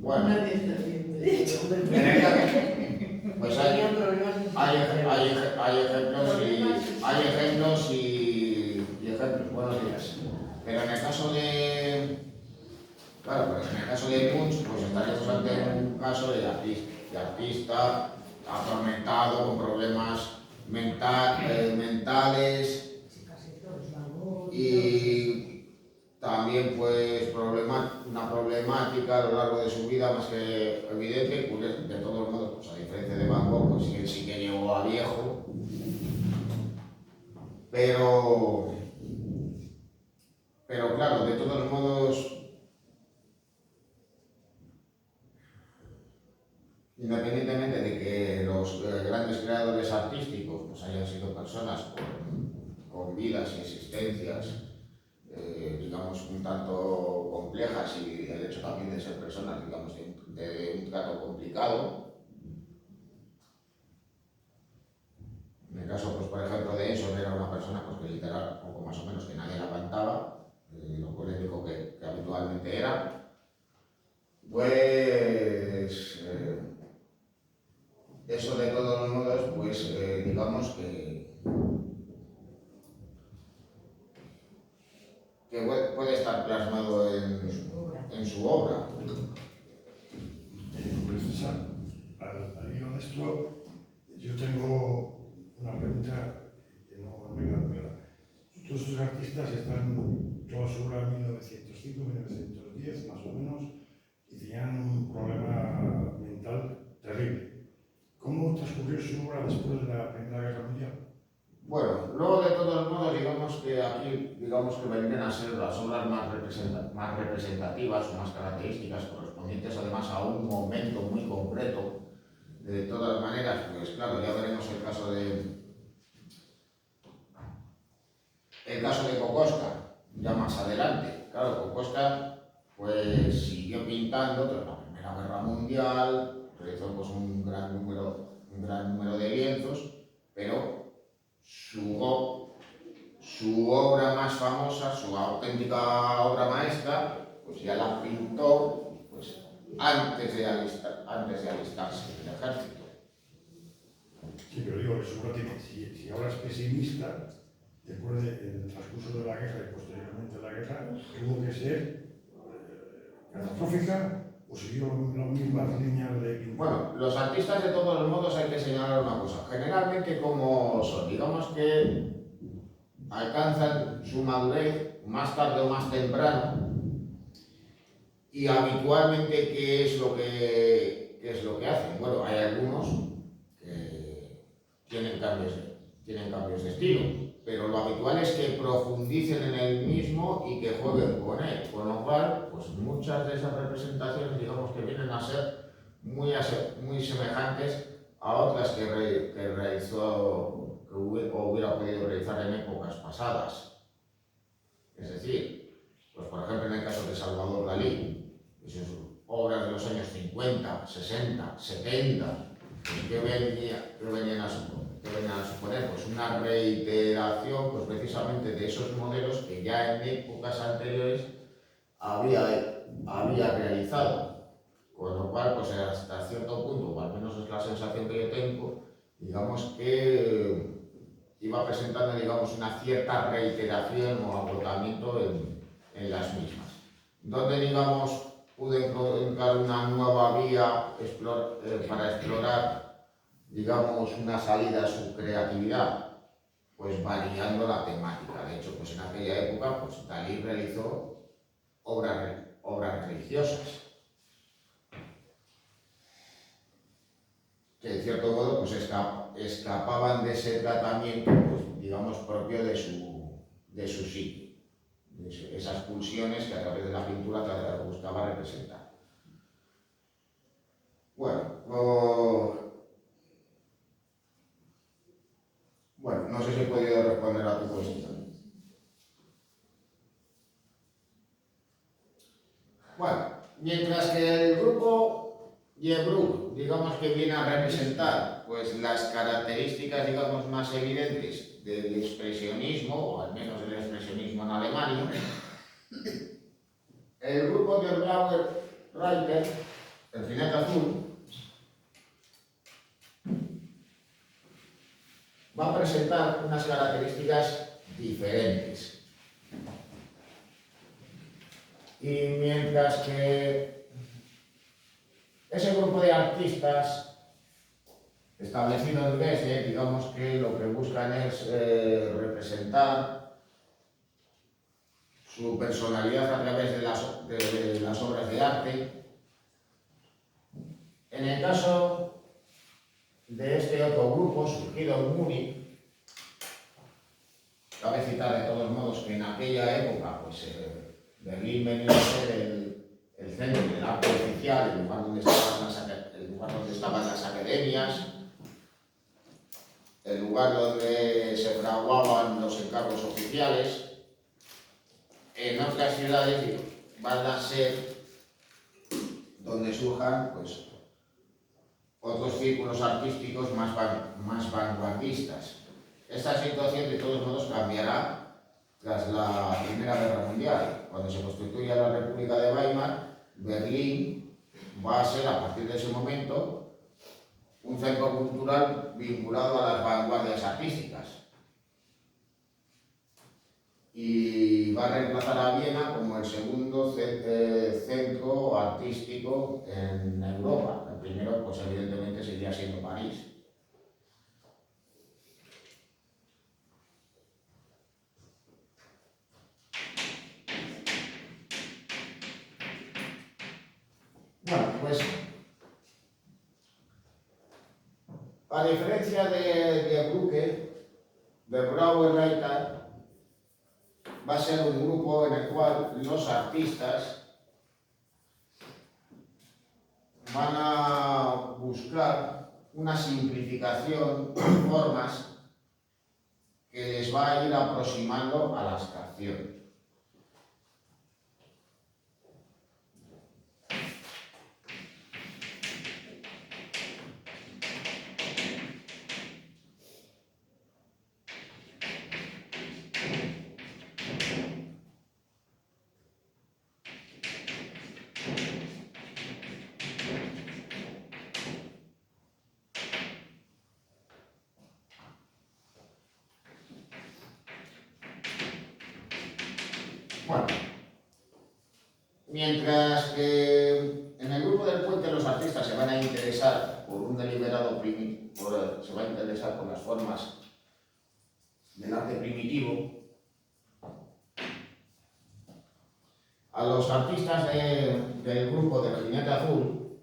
Bueno, Nadie está bien. pues hay ejemplos y ejemplos. Buenos días. Pero en el caso de Munch, pues estaríamos ante un caso de artista atormentado con problemas mentales y también pues una problemática a lo largo de su vida más que evidente, pues de todos modos, pues a diferencia de Van Gogh, pues él sí que llegó a viejo, pero claro, de todos modos, independientemente de que los grandes creadores artísticos pues hayan sido personas con vidas y existencias digamos, un tanto complejas y el hecho también de ser personas, digamos, de un trato complicado. En el caso, pues, por ejemplo, de Enson era una persona pues, que literal, poco más o menos, que nadie la aguantaba, lo polémico que habitualmente era. Pues, eso de todos modos, pues, digamos que puede estar plasmado en su obra. Profesor, al hilo de esto, yo tengo una pregunta que no me queda clara. Todos estos artistas están toda su obra en 1905-1910, más o menos, y tenían un problema mental terrible. ¿Cómo transcurrió su obra después de la Primera Guerra Mundial? Bueno, luego de todos modos, digamos que aquí, digamos que vendrían a ser las obras más representativas o más características, correspondientes además a un momento muy concreto. De todas maneras, pues claro, ya veremos el caso de Kokoschka, ya más adelante. Claro, Kokoschka pues siguió pintando tras la Primera Guerra Mundial, realizó pues un gran número de lienzos, pero su obra más famosa, su auténtica obra maestra, pues ya la pintó pues, antes de alistarse en el ejército. Sí, pero digo, su obra tiene, si ahora es pesimista, después del transcurso de la guerra y posteriormente de la guerra, tuvo que ser catastrófica o siguió las mismas líneas de pintura. Bueno, los artistas de todos los modos hay que señalar una cosa. Generalmente como son, digamos que alcanzan su madurez más tarde o más temprano y habitualmente ¿qué es lo que hacen? Bueno, hay algunos que tienen cambios de estilo, pero lo habitual es que profundicen en el mismo y que jueguen con él, con lo cual, pues muchas de esas representaciones, digamos que vienen a ser muy semejantes a otras que realizó, que hubiera podido realizar en épocas pasadas. Es decir, pues por ejemplo en el caso de Salvador Dalí, y sus obras de los años 50, 60, 70, pues ¿qué venían a suponer? Pues una reiteración, pues precisamente de esos modelos que ya en épocas anteriores había realizado. Con lo cual, pues hasta cierto punto, o al menos es la sensación que yo tengo, digamos que iba presentando, digamos, una cierta reiteración o agotamiento en las mismas. Donde, digamos, pude encontrar una nueva vía para explorar, digamos, una salida a su creatividad, pues variando la temática. De hecho, pues en aquella época, pues Dalí realizó obras religiosas, que de cierto modo pues escapaban de ese tratamiento, pues, digamos, propio de su sitio, esas pulsiones que a través de la pintura buscaba representar. Bueno, no sé si he podido responder a tu cuestión. Bueno, mientras que el grupo Yebruk, digamos que viene a representar pues las características, digamos, más evidentes del expresionismo, o al menos del expresionismo en Alemania, el grupo de Blauer Reiter, el jinete azul, va a presentar unas características diferentes. Y mientras que ese grupo de artistas establecido en Gesell, digamos que lo que buscan es representar su personalidad a través de las obras de arte. En el caso de este otro grupo, surgido en Múnich, cabe citar de todos modos que en aquella época, pues Berlín venía a ser el centro del arte oficial, el lugar donde estaban las academias, el lugar donde se fraguaban los encargos oficiales. En otras ciudades van a ser donde surjan pues, otros círculos artísticos más vanguardistas. Esta situación de todos modos cambiará tras la Primera Guerra Mundial. Cuando se constituya la República de Weimar, Berlín va a ser a partir de ese momento un centro cultural vinculado a las vanguardias artísticas. Y va a reemplazar a Viena como el segundo centro artístico en Europa. El primero, pues evidentemente, seguiría siendo París. Bueno, pues a diferencia de Brücke, de Blauer Reiter, va a ser un grupo en el cual los artistas van a buscar una simplificación de formas que les va a ir aproximando a la abstracción. Bueno, mientras que en el grupo del Puente los artistas se van a interesar por un deliberado se van a interesar por las formas del arte primitivo, a los artistas del grupo del Jinete Azul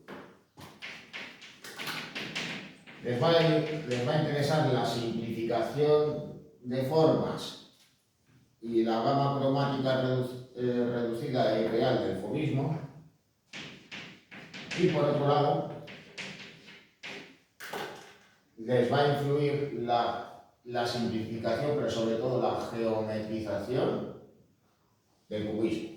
les va a interesar la simplificación de formas y la gama cromática reducida y real del fauvismo, y por otro lado les va a influir la simplificación, pero sobre todo la geometrización del cubismo.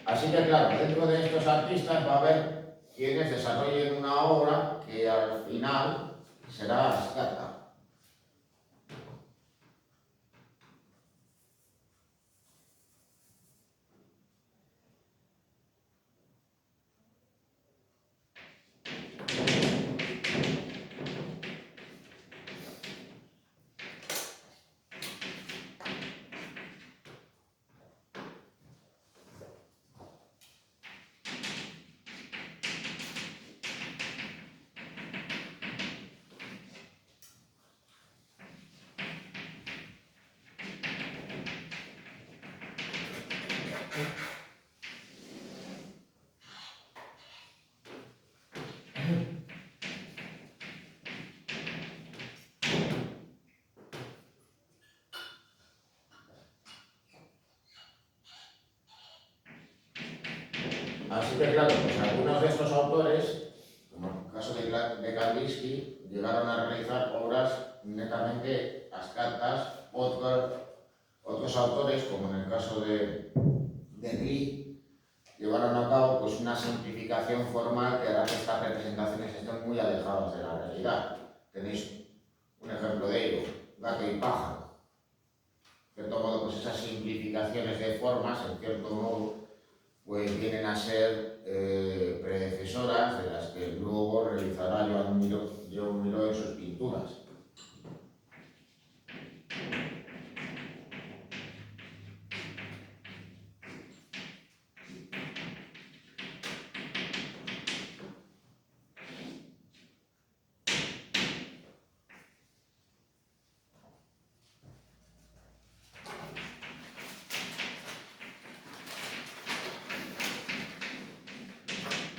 Así que claro, dentro de estos artistas va a haber quienes desarrollen una obra que al final será abstracta. Así que claro, pues algunos de estos autores, como en el caso de Kandinsky, llegaron a realizar obras netamente abstractas. Otros autores, como en el caso de Klee, llevaron a cabo pues, una simplificación formal que hará que estas representaciones estén muy alejadas de la realidad. Tenéis un ejemplo de ello, Gato y Pájaro. De cierto modo, pues esas simplificaciones de formas, en cierto modo, pues vienen a ser predecesoras de las que luego realizará Joan Miró en sus pinturas.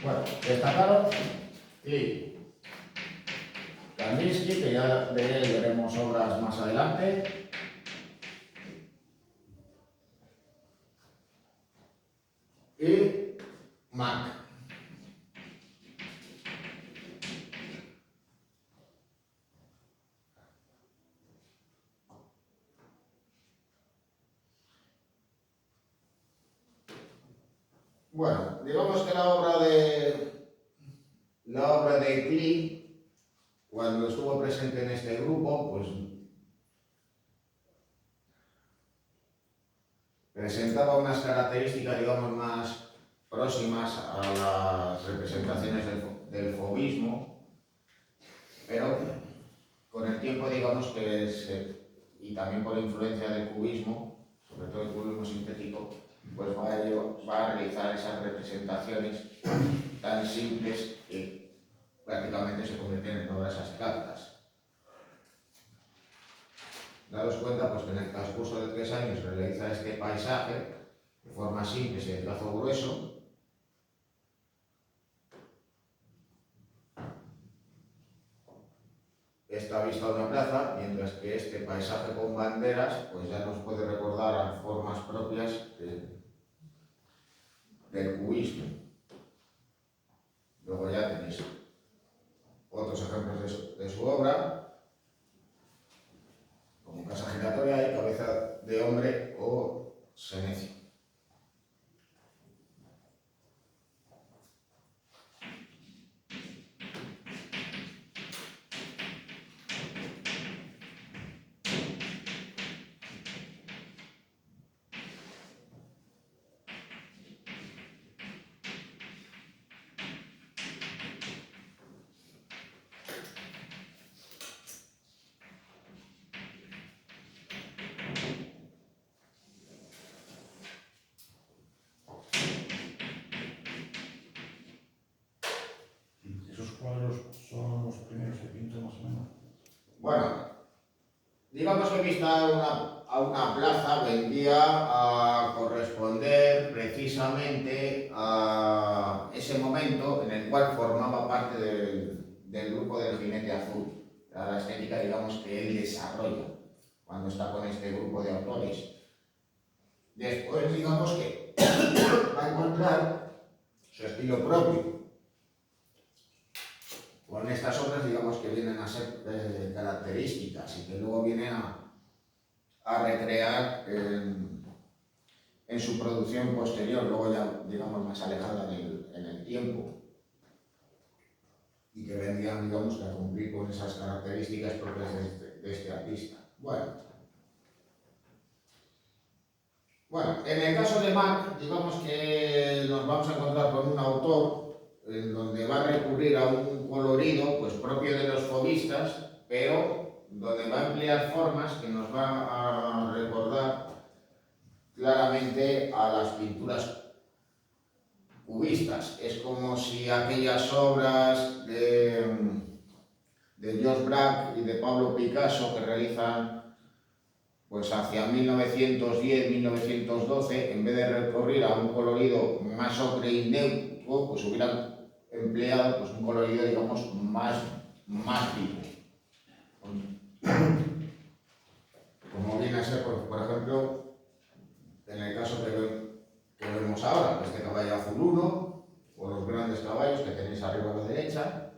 Bueno, destacaron y Kandinsky, que ya de él veremos obras más adelante, y Mack. Bueno, digamos que la obra de Klee, cuando estuvo presente en este grupo, pues presentaba unas características, digamos, más próximas a las representaciones del fauvismo, pero con el tiempo, digamos y también por influencia del cubismo, sobre todo el cubismo sintético, pues va a realizar esas representaciones tan simples que prácticamente se convierten en obras abstractas. Daros cuenta pues, que en el transcurso de 3 años realiza este paisaje de forma simple y de trazo grueso. Esta vista a una plaza, mientras que este paisaje con banderas pues ya nos puede recordar a formas propias del cubismo. Luego ya tenéis otros ejemplos de su obra, como Casa Giratoria y Cabeza de Hombre o Senecio. Bueno, digamos que vista a una plaza vendría a corresponder precisamente a a ese momento en el cual formaba parte del grupo del Jinete Azul, a la estética, digamos, que él desarrolla cuando está con este grupo de autores. Después, digamos que va a encontrar su estilo propio con estas obras, digamos, que vienen a ser características y que luego vienen a recrear en su producción posterior, luego ya, digamos, más alejada en el tiempo, y que vendrían, digamos, a cumplir con esas características propias de este artista. Bueno, en el caso de Marc, digamos que nos vamos a encontrar con un autor en donde va a recurrir a un colorido pues propio de los fauvistas, pero donde va a emplear formas que nos va a recordar claramente a las pinturas cubistas. Es como si aquellas obras de George Braque y de Pablo Picasso que realizan pues hacia 1910-1912, en vez de recurrir a un colorido más ocre y neutro, pues hubieran empleado pues un colorido, digamos, más vivo. Como viene a ser, por ejemplo, en el caso que vemos ahora, este caballo azul 1, o los grandes caballos que tenéis arriba a la derecha,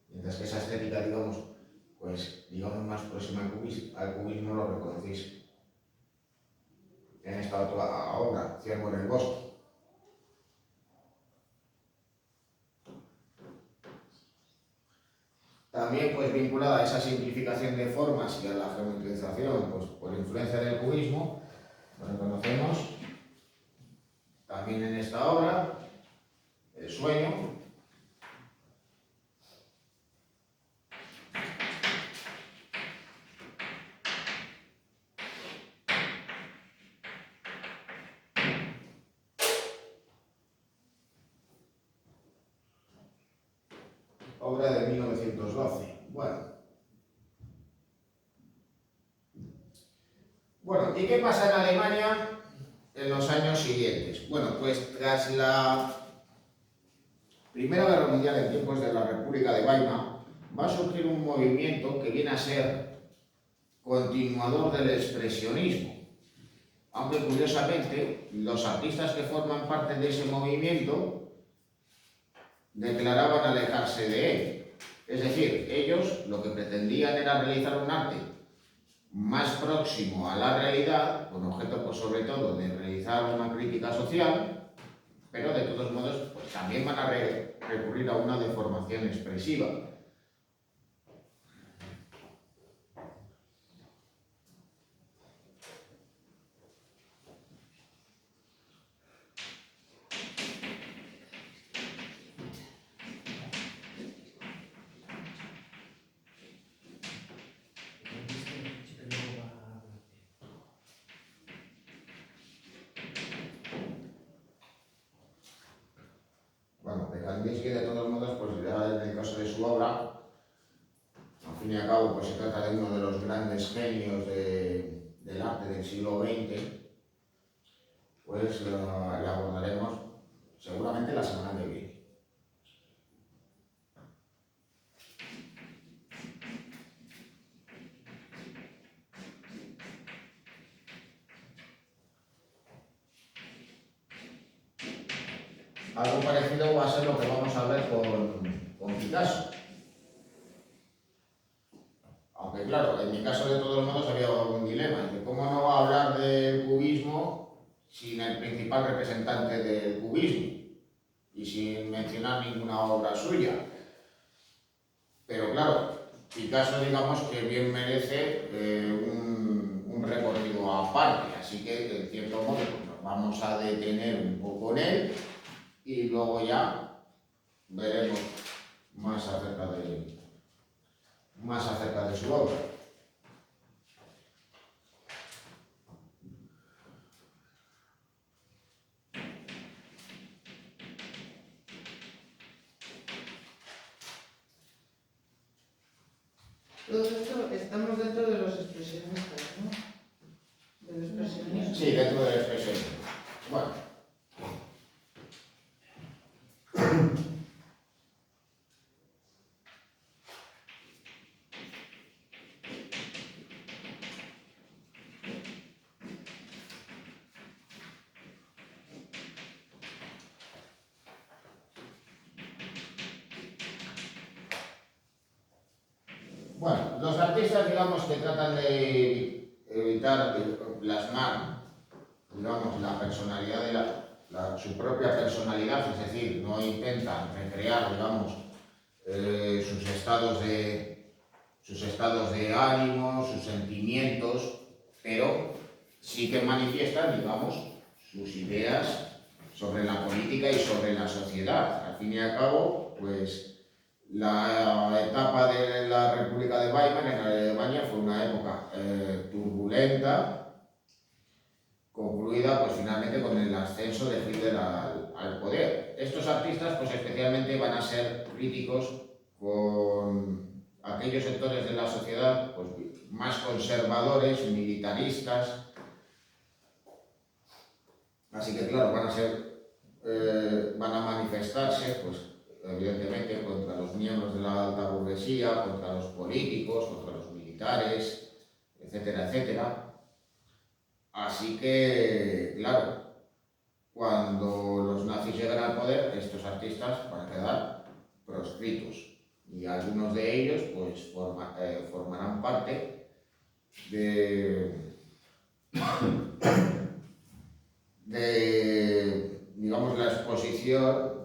mientras que esa estética, digamos, pues digamos más próxima al cubismo lo reconocéis en esta otra obra, Ciervo en el bosque. También pues vinculada a esa simplificación de formas y a la geometrización pues, por influencia del cubismo, lo reconocemos también en esta obra, El sueño. Obra de 1912. Bueno, ¿y qué pasa en Alemania en los años siguientes? Bueno, pues tras la Primera Guerra Mundial, en tiempos de la República de Weimar, va a surgir un movimiento que viene a ser continuador del expresionismo. Aunque curiosamente, los artistas que forman parte de ese movimiento declaraban alejarse de él. Es decir, ellos lo que pretendían era realizar un arte más próximo a la realidad, con objeto pues, sobre todo de realizar una crítica social, pero de todos modos pues, también van a recurrir a una deformación expresiva. Bueno, de Kandinsky, de todos modos, pues ya en el caso de su obra, al fin y al cabo, pues se trata de uno de los grandes genios del arte del siglo XX, pues la abordaremos seguramente la semana que viene. Algo parecido va a ser lo que vamos a ver con Picasso. Aunque claro, en mi caso de todos modos había un dilema, de cómo no va a hablar del cubismo sin el principal representante del cubismo y sin mencionar ninguna obra suya. Pero claro, Picasso digamos que bien merece un recorrido aparte, así que en cierto modo nos vamos a detener un poco en él y luego ya veremos más acerca de su obra. Todo esto estamos dentro de los expresionistas, ¿no? De los expresionistas. Sí, dentro del expresionismo. Bueno. Bueno, los artistas, digamos, que tratan de evitar plasmar, digamos, la personalidad de su propia personalidad, es decir, no intentan recrear, digamos, sus estados de ánimo, sus sentimientos, pero sí que manifiestan, digamos, sus ideas sobre la política y sobre la sociedad. Al fin y al cabo, pues la etapa de la República de Weimar en Alemania fue una época turbulenta, concluida pues finalmente con el ascenso de Hitler al poder. Estos artistas pues especialmente van a ser críticos con aquellos sectores de la sociedad pues más conservadores, militaristas. Así que claro, van a manifestarse pues evidentemente contra los miembros de la alta burguesía, contra los políticos, contra los militares, etcétera, etcétera. Así que, claro, cuando los nazis llegan al poder, estos artistas van a quedar proscritos y algunos de ellos pues formarán parte de, digamos, la exposición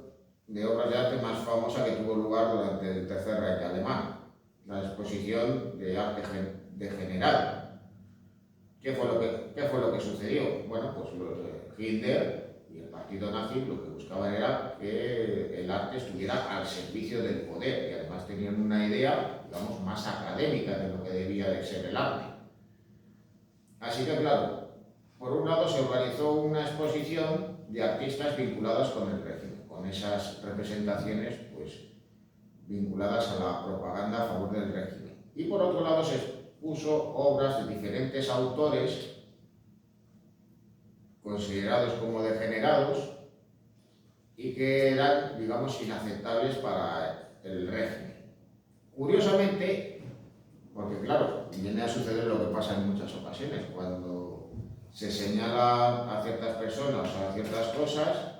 de obras de arte más famosa que tuvo lugar durante el Tercer Reich alemán, la exposición de arte degenerado. ¿Qué fue lo que sucedió? Bueno, pues Hitler y el partido nazi lo que buscaban era que el arte estuviera al servicio del poder y además tenían una idea, digamos, más académica de lo que debía de ser el arte. Así que, claro, por un lado se organizó una exposición de artistas vinculados con el régimen, con esas representaciones pues vinculadas a la propaganda a favor del régimen. Y por otro lado se puso obras de diferentes autores considerados como degenerados y que eran, digamos, inaceptables para el régimen. Curiosamente, porque claro, viene a suceder lo que pasa en muchas ocasiones, cuando se señala a ciertas personas o a ciertas cosas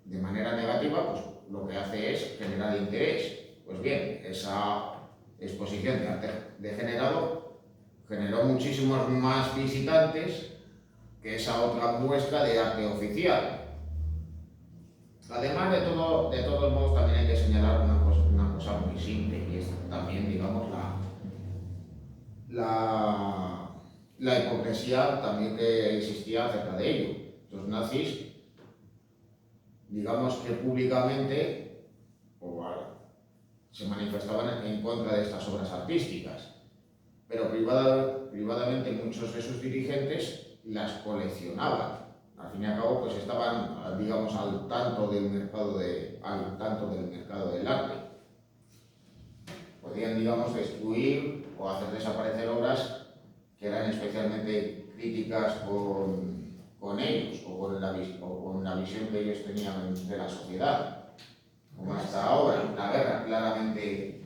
de manera negativa, pues lo que hace es generar interés. Pues bien, esa exposición de arte degenerado generó muchísimos más visitantes que esa otra muestra de arte oficial. Además de todos modos, también hay que señalar una cosa muy simple, y es también, digamos, la hipocresía también que existía acerca de ello. Los nazis, digamos que públicamente se manifestaban en contra de estas obras artísticas, pero privadamente muchos de sus dirigentes las coleccionaban. Al fin y al cabo, pues estaban, digamos, al tanto del mercado del arte. Podían, digamos, destruir o hacer desaparecer obras que eran especialmente críticas con ellos o con la visión que ellos tenían de la sociedad. Como hasta ahora, la guerra claramente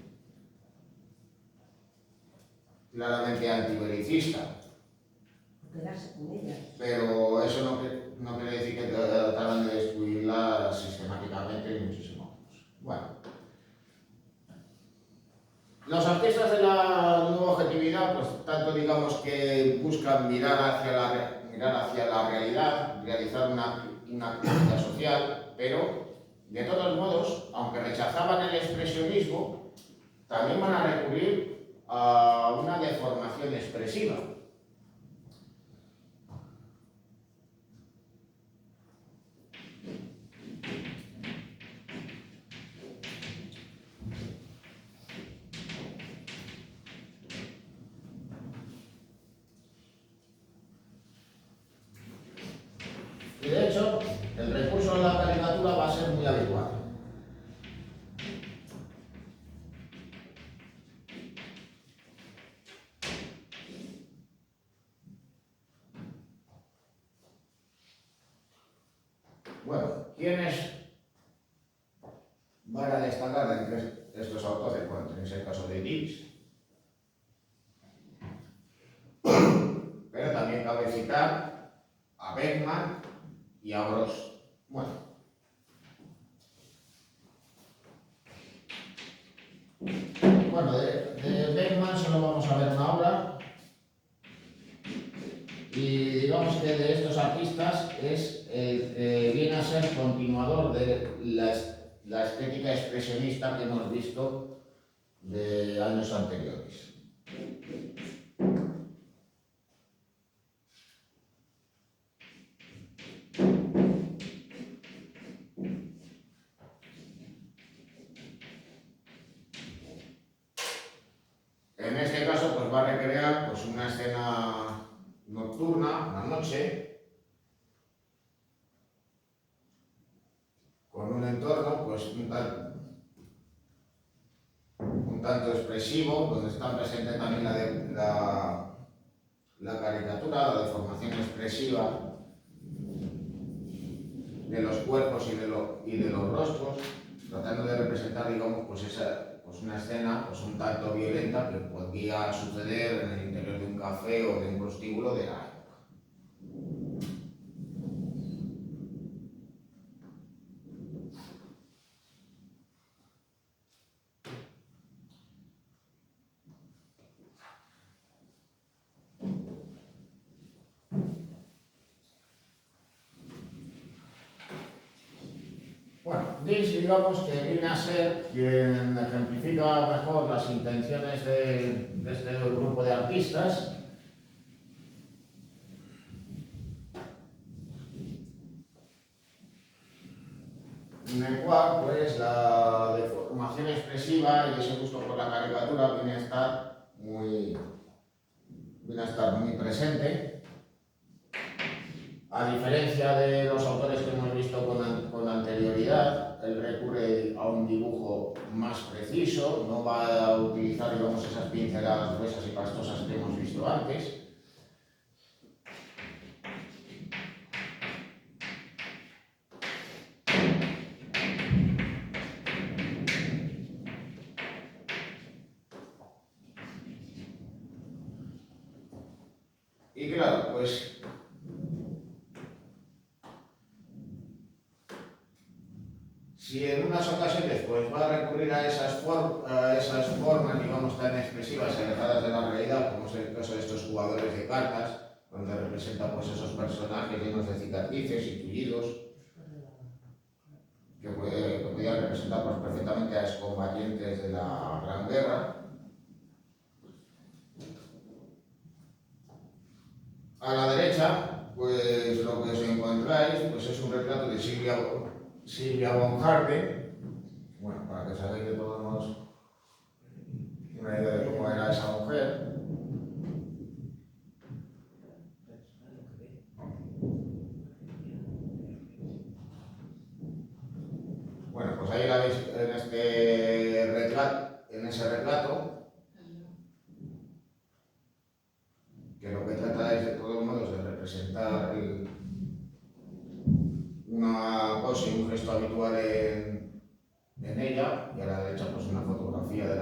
antibelicista. Quedarse con ellas. Pero eso no quiere decir que trataran de destruirlas sistemáticamente, ni muchísimo menos. Bueno, los artistas de la nueva objetividad, pues tanto digamos que buscan mirar hacia la realidad, realizar una crítica social, pero de todos modos, aunque rechazaban el expresionismo, también van a recurrir a una deformación expresiva. Y de hecho, el recurso a la caricatura va a ser muy habitual. Bueno, ¿quiénes van a destacar entre estos autores? Bueno, en ese caso de Dix. Pero también cabe citar a Beckman y a Gros. Bueno, bueno, de Bergman solo vamos a ver una obra. Y digamos que de estos artistas viene a ser continuador de la estética expresionista que hemos visto de años anteriores. En este caso pues va a recrear pues, una escena nocturna, una noche, con un entorno pues un tanto expresivo, donde está presente también la caricatura, la deformación expresiva de los cuerpos y de los rostros, tratando de representar, digamos, pues una escena pues un tanto violenta que podría suceder en el interior de un café o de un prostíbulo de la época. Bueno, Dix, digamos que viene a ser quien ejemplifica mejor las intenciones de este grupo de artistas. En el cual, pues, la deformación expresiva y ese gusto por la caricatura viene a estar muy presente. A diferencia de los autores que hemos visto con anterioridad, él recurre a un dibujo más preciso, no va a utilizar, digamos, esas pinceladas gruesas y pastosas que hemos visto antes. Y claro, pues si en unas ocasiones pues, va a recurrir a esas formas, digamos, tan expresivas y alejadas de la realidad, como es el caso de estos jugadores de cartas, donde representan pues, esos personajes llenos de cicatrices y tullidos, que podían representar pues, perfectamente a excombatientes de la Gran Guerra. A la derecha, pues lo que os encontráis pues, es un retrato de Sylvia von Harden, bueno, para que os hagáis de todos modos una idea de cómo era esa mujer. Bueno, pues ahí la veis en ese retrato, que lo que trata es de todos modos de representar una pose y un gesto habitual en ella, y a la derecha pues una fotografía de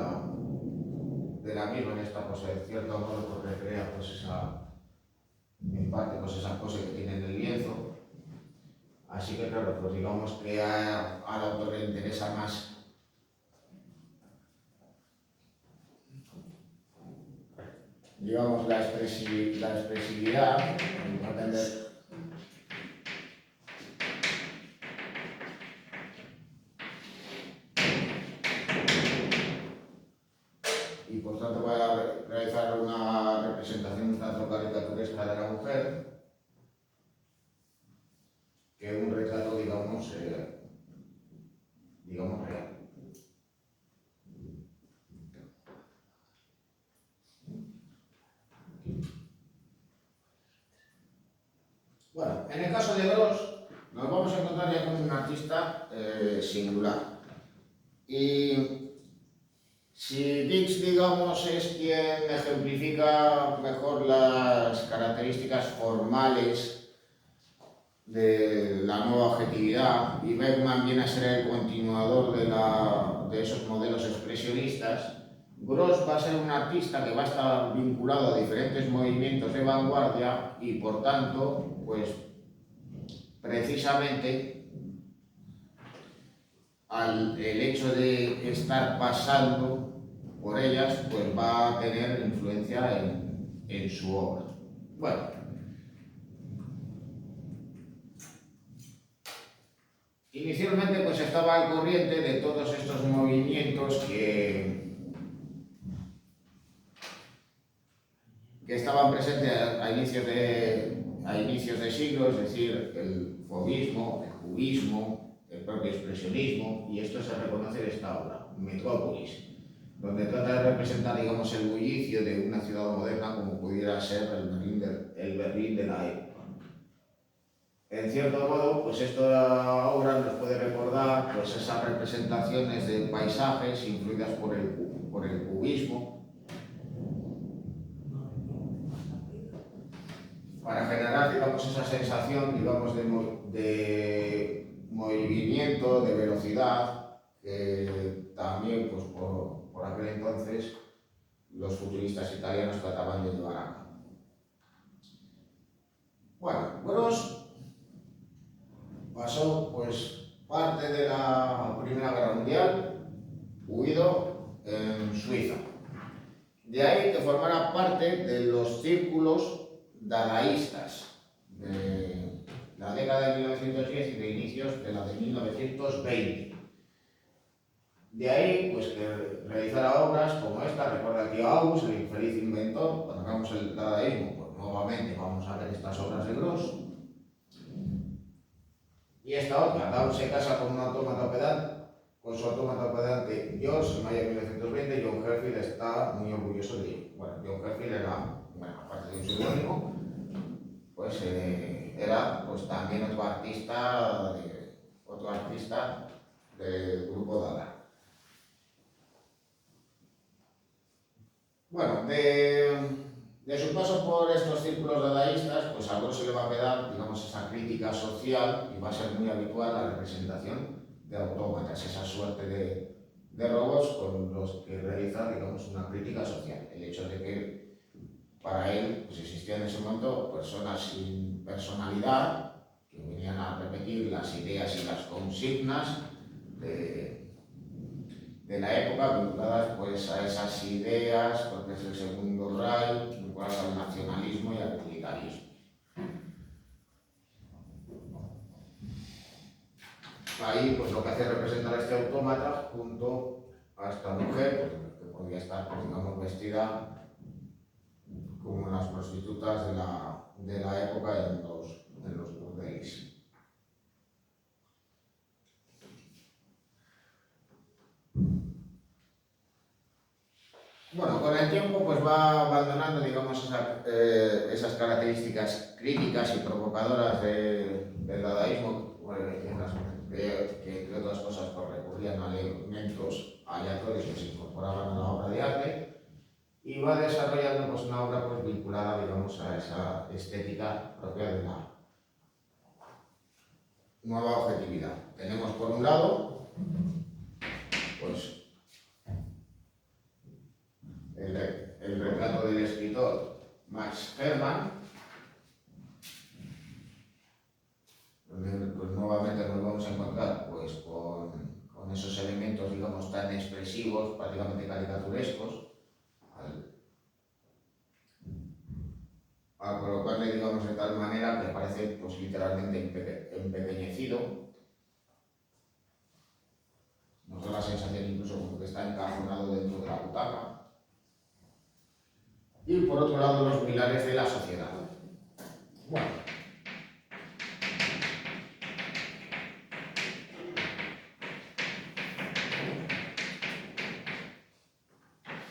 la misma en esta pose, de cierto modo pues recrea pues en parte pues esa pose que tiene en el lienzo. Así que claro, pues digamos que al autor le interesa más digamos la expresividad, no entender. Y por tanto va a realizar una representación un tanto caricaturesca de la mujer, que un retrato, digamos real. Bueno, en el caso de Gros, nos vamos a encontrar ya con un artista singular. Y si Dix, digamos, es quien ejemplifica mejor las características formales de la nueva objetividad y Bergman viene a ser el continuador de esos modelos expresionistas, Gros va a ser un artista que va a estar vinculado a diferentes movimientos de vanguardia y por tanto, pues precisamente el hecho de estar pasando por ellas, pues va a tener influencia en su obra. Bueno, inicialmente pues estaba al corriente de todos estos movimientos que estaban presentes a inicios de siglo, es decir, el fauvismo, el cubismo, el propio expresionismo, y esto se reconoce en esta obra, Metrópolis, donde trata de representar, digamos, el bullicio de una ciudad moderna como pudiera ser el Berlín de la época. En cierto modo, pues esta obra nos puede recordar pues, esas representaciones de paisajes influidas por el cubismo, para generar, digamos, esa sensación, digamos, de movimiento, de velocidad, que también, pues, por aquel entonces, los futuristas italianos trataban de llevar a cabo. Bueno, Gros pasó, pues, parte de la Primera Guerra Mundial, huido en Suiza. De ahí que formara parte de los círculos dadaístas de la década de 1910 y de inicios de la de 1920. De ahí, pues, que realizara obras como esta. Recuerda aquí a August, el infeliz inventor. Cuando hagamos el dadaísmo, pues nuevamente vamos a ver estas obras de Gros. Y esta otra, Dawn se casa con un autómata pedante, con su autómata pedante George, en mayo de 1920. John Heathfield está muy orgulloso de ello. Bueno, John Heathfield era, bueno, aparte de un seudónimo, pues era pues, también otro artista del grupo Dada. Bueno, de su paso por estos círculos dadaístas, pues a Gros se le va a quedar, digamos, esa crítica social, y va a ser muy habitual la representación de autómatas, esa suerte de robots con los que realiza, digamos, una crítica social. El hecho de que para él pues, existían en ese momento personas sin personalidad que venían a repetir las ideas y las consignas de la época, vinculadas pues, a esas ideas, porque es el Segundo Reich, vinculadas al nacionalismo y al militarismo. Ahí pues, lo que hace es representar a este autómata junto a esta mujer, pues, que podría estar, pues, digamos, vestida como las prostitutas de la época en los burdeles. Bueno, con el tiempo pues va abandonando, digamos, esas características críticas y provocadoras del dadaísmo, que entre otras cosas pues, recurrían a elementos aleatorios que se incorporaban a la obra de arte, y va desarrollando pues, una obra pues, vinculada, digamos, a esa estética propia de la nueva objetividad. Tenemos por un lado pues, el retrato del escritor Max Hermann, donde pues, nuevamente nos vamos a encontrar pues, con esos elementos, digamos, tan expresivos, prácticamente caricaturescos, a colocarle, digamos, de tal manera que parece pues, literalmente empequeñecido. Nos da la sensación incluso como que está encajonado dentro de la butaca. Y por otro lado, los pilares de la sociedad. Bueno.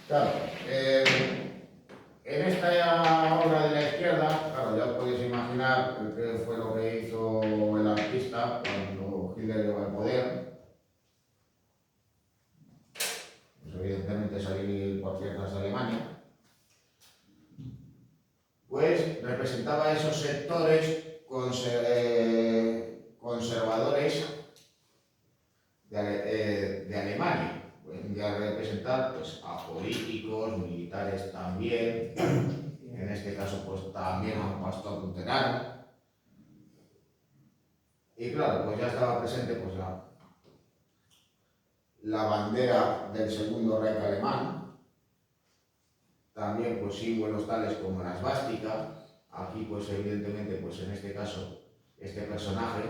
Claro, en esta obra de la izquierda, claro, ya os podéis imaginar qué fue lo que hizo el artista cuando Hitler llegó al poder. Pues evidentemente salir por tierras de Alemania. Pues representaba esos sectores conservadores de Alemania. Vendría a representar pues, a políticos, militares también, en este caso pues, también a un pastor luterano. Y claro, pues ya estaba presente pues, la bandera del Segundo Reich alemán, también pues símbolos tales como la esvástica. Aquí pues evidentemente pues en este caso este personaje,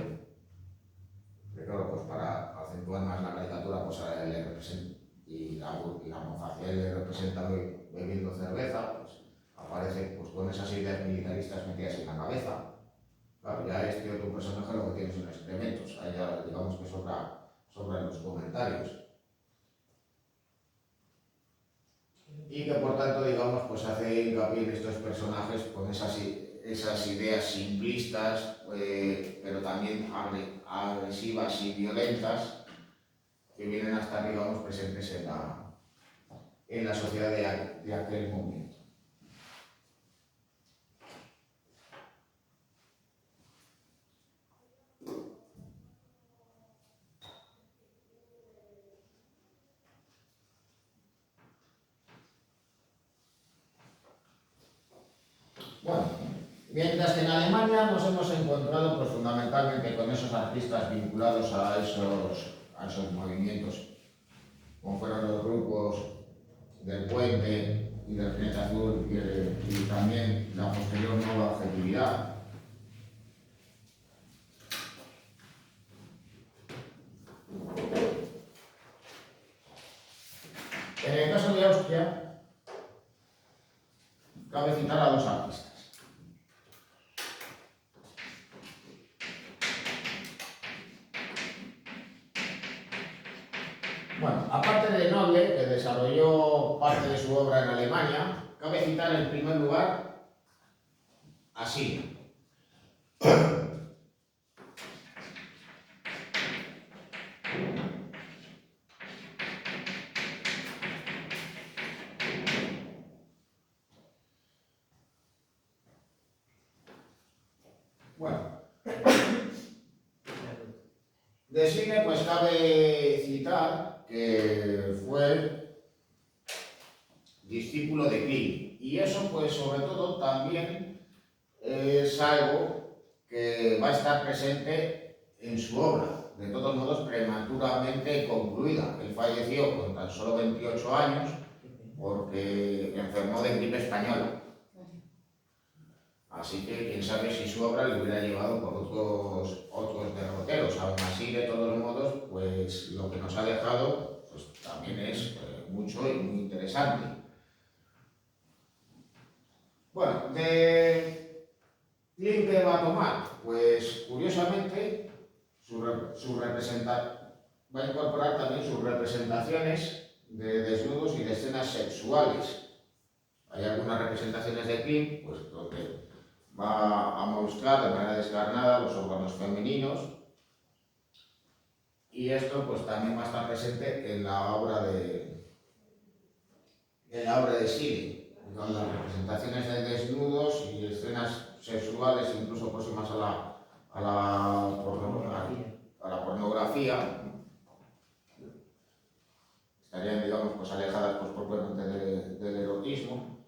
que claro, pues para acentuar más la caricatura pues a él le representa, y la mofacia él le representa bebiendo cerveza, pues aparece pues con esas ideas militaristas metidas en la cabeza. Claro, ya este otro personaje lo que tiene son excrementos, ahí ya digamos que sobran los comentarios. Y que por tanto, digamos, pues hace hincapié en estos personajes con esas ideas simplistas, pero también agresivas y violentas, que vienen a estar, digamos, presentes en la sociedad de aquel momento. Bueno, mientras que en Alemania nos hemos encontrado pues, fundamentalmente con esos artistas vinculados a esos movimientos, como fueron los grupos del Puente y del Planeta Azul y también la posterior nueva objetividad. En el caso de Austria, cabe citar a dos artistas. Bueno, aparte de Noble, que desarrolló parte de su obra en Alemania, cabe citar en primer lugar a Singer. Bueno, de Singer pues cabe citar que fue discípulo de Klimt, y eso pues sobre todo también es algo que va a estar presente en su obra, de todos modos prematuramente concluida. Él falleció con tan solo 28 años porque enfermó de gripe española. Así que quién sabe si su obra le hubiera llevado por otros derroteros. Aún así, de todos modos, pues lo que nos ha dejado pues, también es mucho y muy interesante. Bueno, ¿de Klimt qué va a tomar? Pues curiosamente va a incorporar también sus representaciones de desnudos y de escenas sexuales. Hay algunas representaciones de Klimt pues, donde va a mostrar de manera descarnada los órganos femeninos, y esto pues también va a estar presente en la obra de Siling, con las representaciones de desnudos y escenas sexuales incluso próximas a la pornografía. Estarían, digamos, pues alejadas pues, propiamente del erotismo,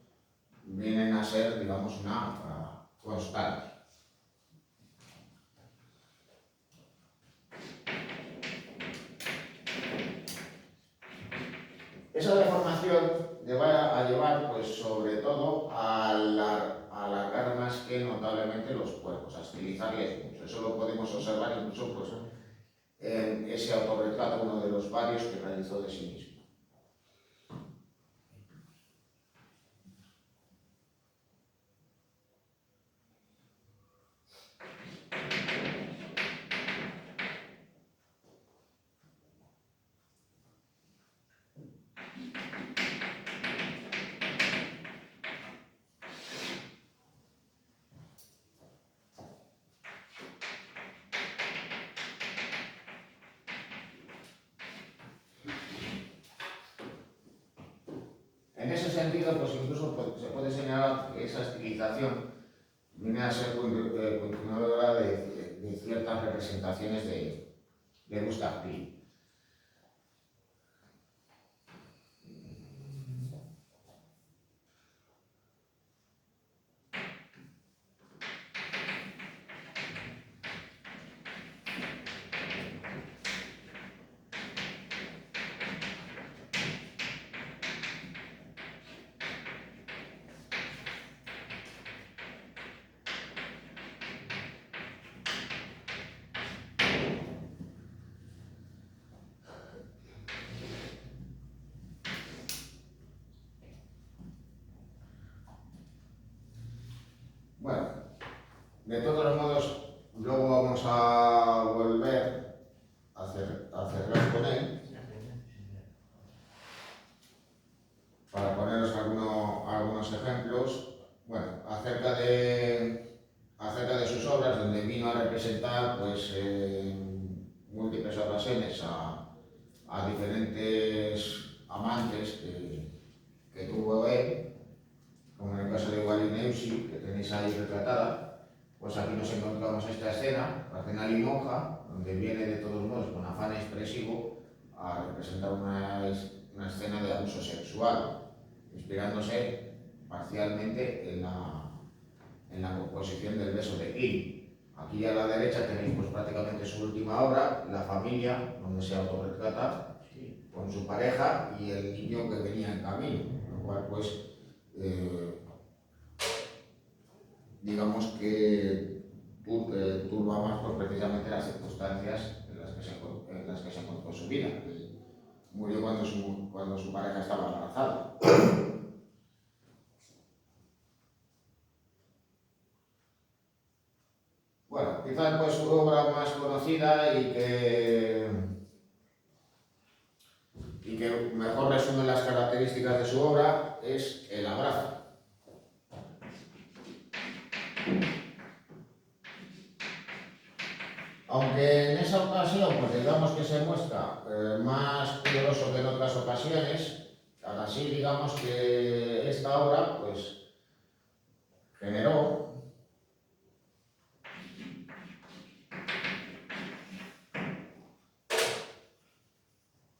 vienen a ser, digamos, una constante. Esa deformación le va a llevar, pues, sobre todo a alargar más que notablemente los cuerpos, a estilizarles mucho. Eso lo podemos observar incluso pues, en ese autorretrato, uno de los varios que realizó de sí mismo. En ese sentido, pues incluso se puede señalar que esa estilización viene a ser continuadora de ciertas representaciones de Gustav Klimt. De todos modos, luego vamos a volver a cerrar con él para poneros algunos ejemplos. Bueno, acerca de sus obras, donde vino a representar pues, en múltiples ocasiones a diferentes amantes que tuvo él, como en el caso de Wally Neusi, que tenéis ahí retratada. Pues aquí nos encontramos esta escena, la escena Limoja, donde viene de todos modos con afán expresivo a representar una escena de abuso sexual, inspirándose parcialmente en la composición del beso de Kim. Aquí a la derecha tenéis pues, prácticamente su última obra, La familia, donde se autorretrata con su pareja y el niño que venía en camino, lo cual pues digamos que turba más pues, precisamente las circunstancias en las que se encontró su vida. Murió cuando su pareja estaba embarazada. Bueno, quizás pues, su obra más conocida y que mejor resume las características de su obra es El abrazo. Aunque en esa ocasión, pues digamos que se muestra más pudoroso que en otras ocasiones, aún así digamos que esta obra pues generó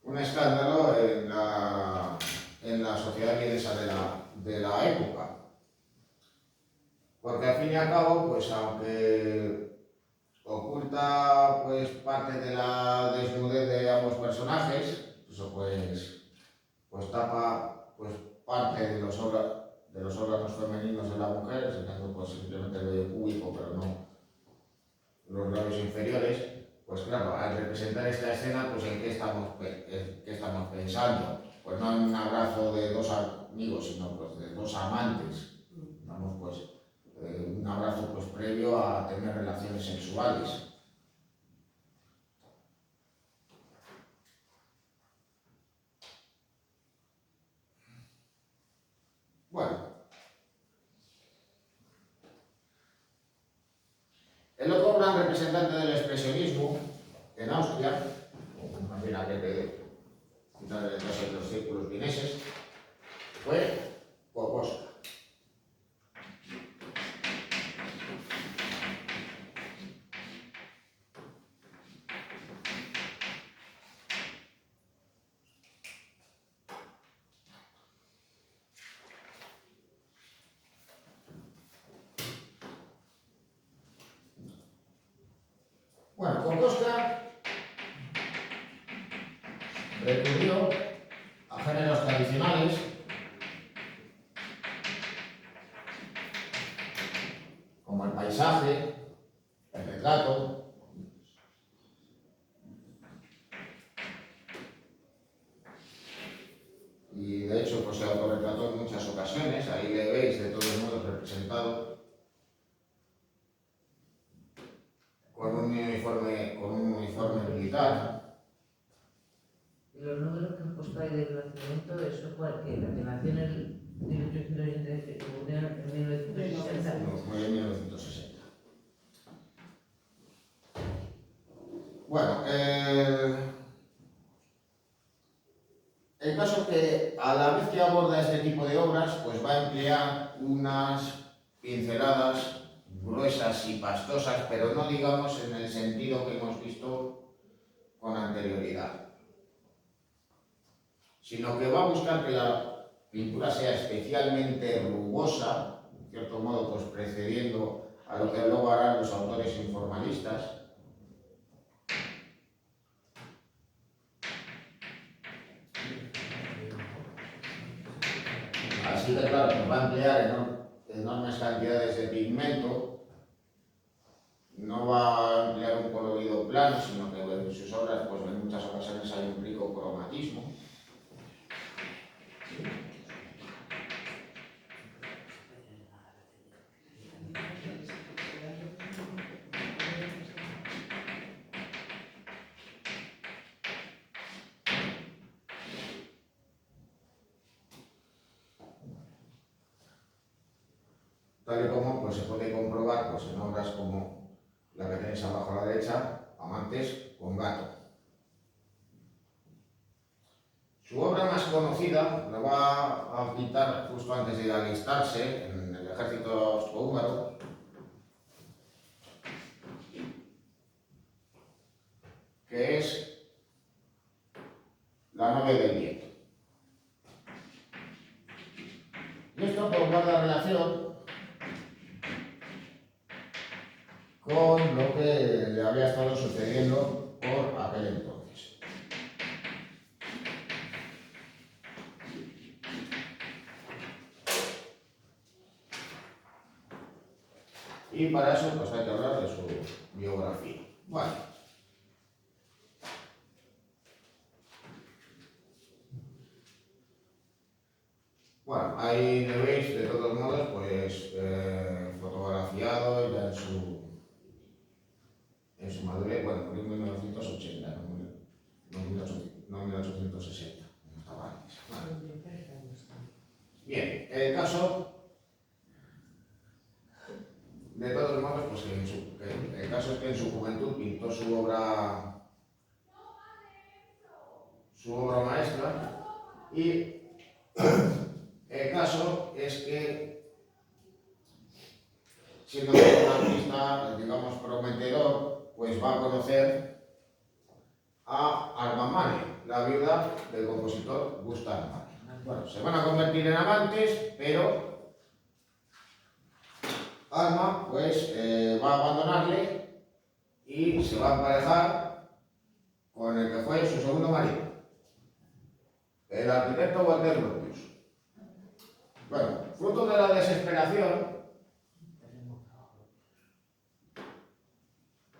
un escándalo en la sociedad vienesa de la época, porque al fin y al cabo, pues aunque oculta pues parte de la desnudez de ambos personajes, eso pues tapa pues parte de los órganos femeninos de la mujer, enseñando pues simplemente el vello púbico, pero no los labios inferiores. Pues claro, al representar esta escena, pues ¿en qué estamos pensando? Pues no en un abrazo de dos amigos, sino pues de dos amantes. Vamos, pues un abrazo pues previo a tener relaciones sexuales. Bueno, el otro gran representante del expresionismo en Austria, más bien aquel que quizás en los círculos vieneses, fue Kokoschka. Bueno, Kokoschka recurrió a géneros tradicionales como el paisaje, el retrato, y de hecho pues se autorretrató en muchas ocasiones. Ahí le veis de todos modos representado con un uniforme militar. Y los números que han puesto ahí del nacimiento, ¿eso cuál? ¿Que nació en el 1880 y murió en 1960? Murió en 1960. Bueno, el caso que a la vez que aborda este tipo de obras, pues va a emplear unas pinceladas gruesas y pastosas, pero no digamos en el sentido que hemos visto con anterioridad, sino que va a buscar que la pintura sea especialmente rugosa, en cierto modo pues precediendo a lo que luego harán los autores informalistas. Así que claro, pues va a emplear enormes cantidades de pigmento, no va a emplear un colorido plano, sino que en sus obras pues en muchas ocasiones hay un rico cromatismo. tal y como pues, se puede comprobar pues, en obras como la que tenéis abajo a la derecha, Amantes con gato. Su obra más conocida la va a pintar justo antes de alistarse en el ejército austrohúngaro, que es La novia del viento. Y esto pues, guarda relación con lo que le había estado sucediendo por aquel entonces. Y para eso pues hay que hablar de su biografía. Bueno, ahí me veis de todos modos pues fotografiado ya en su madurez, bueno, murió en 1980, no 1860, no estaba antes. Vale. Bien, el caso, de todos modos, pues el caso es que en su juventud pintó su obra maestra y el caso es que, siendo un artista, digamos, prometedor, pues va a conocer a Alma Mahler, la viuda del compositor Gustav Mahler. Bueno, se van a convertir en amantes, pero Alma pues va a abandonarle y se va a emparejar con el que fue su segundo marido, el arquitecto Walter Gropius. Bueno, fruto de la desesperación,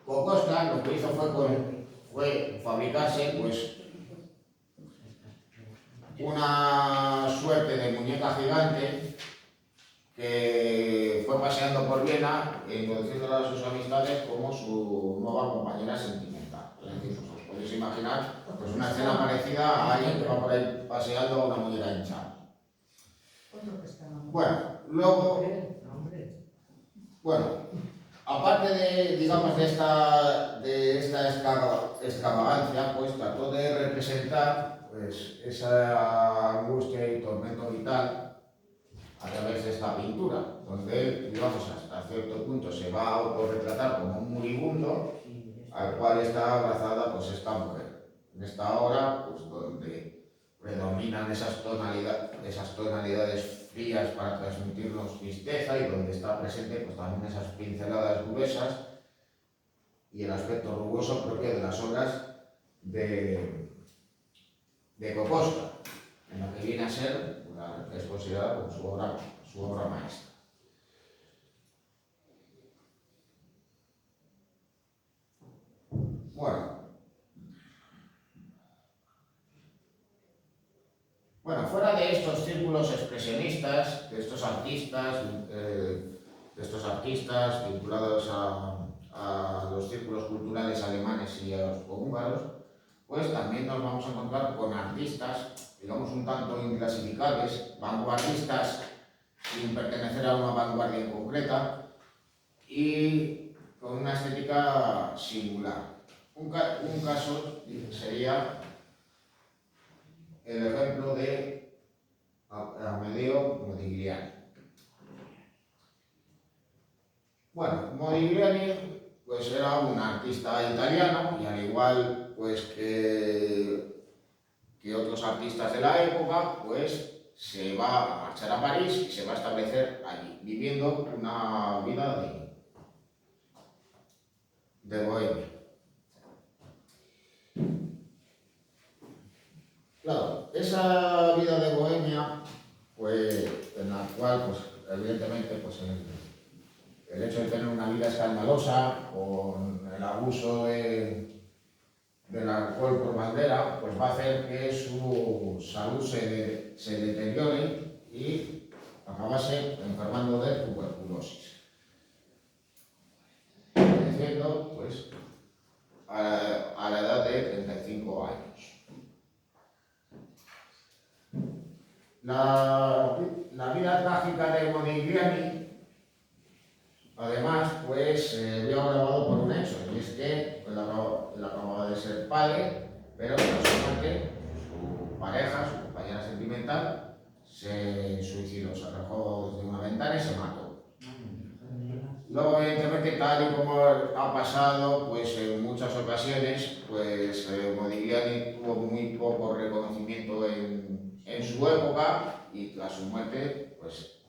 Kokoschka lo que hizo fue fabricarse pues una suerte de muñeca gigante que fue paseando por Viena e introduciéndola a sus amistades como su nueva compañera sentimental. Es decir, pues, os podéis imaginar pues, una escena parecida a alguien que va por ahí paseando a una muñeca hinchada. Bueno, aparte de, digamos, de esta extravagancia, pues trató de representar pues, esa angustia y tormento vital a través de esta pintura, donde él, digamos, hasta cierto punto se va a autorretratar como un moribundo al cual está abrazada pues, esta mujer. En esta obra, pues donde predominan esas tonalidades frías para transmitirnos tristeza y donde está presente pues, también esas pinceladas gruesas y el aspecto rugoso propio de las obras de Kokoschka, en la que viene a ser, que es considerada como su obra maestra. Bueno, fuera de estos círculos expresionistas, de estos artistas vinculados a los círculos culturales alemanes y austrohúngaros, pues también nos vamos a encontrar con artistas, digamos, un tanto inclasificables, vanguardistas sin pertenecer a una vanguardia en concreta y con una estética singular. Un caso sería el ejemplo de Amedeo Modigliani. Bueno, Modigliani pues era un artista italiano y al igual pues que otros artistas de la época, pues se va a marchar a París y se va a establecer allí, viviendo una vida de bohemia. Claro, esa vida de bohemia, pues, en la cual, pues, evidentemente, pues, el hecho de tener una vida escandalosa, con el abuso del alcohol por bandera, pues va a hacer que su salud se deteriore y acabase enfermando de tuberculosis. Falleciendo, pues, a la edad de 35 años. La vida trágica de Modigliani además, pues veo grabado por un hecho, y es que él acababa de ser padre, pero casualmente su pareja, su compañera sentimental, se suicidó, se arrojó desde una ventana y se mató. Luego, evidentemente, tal y como ha pasado, pues en muchas ocasiones, pues Modigliani tuvo muy poco reconocimiento en su época, y tras su muerte, pues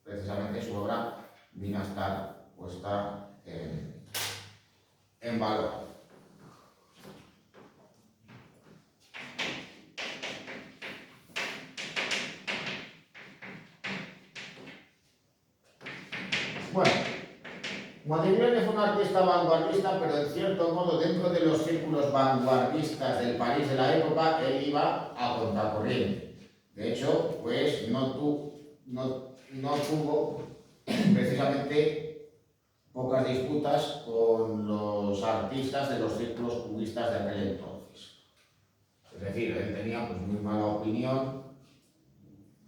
precisamente su obra vino a estar puesta en valor. Bueno, Modigliani fue un artista vanguardista, pero en cierto modo dentro de los círculos vanguardistas del París de la época, él iba a contracorriente. De hecho, pues no tuvo precisamente pocas disputas con los artistas de los círculos cubistas de aquel entonces. Es decir, él tenía pues muy mala opinión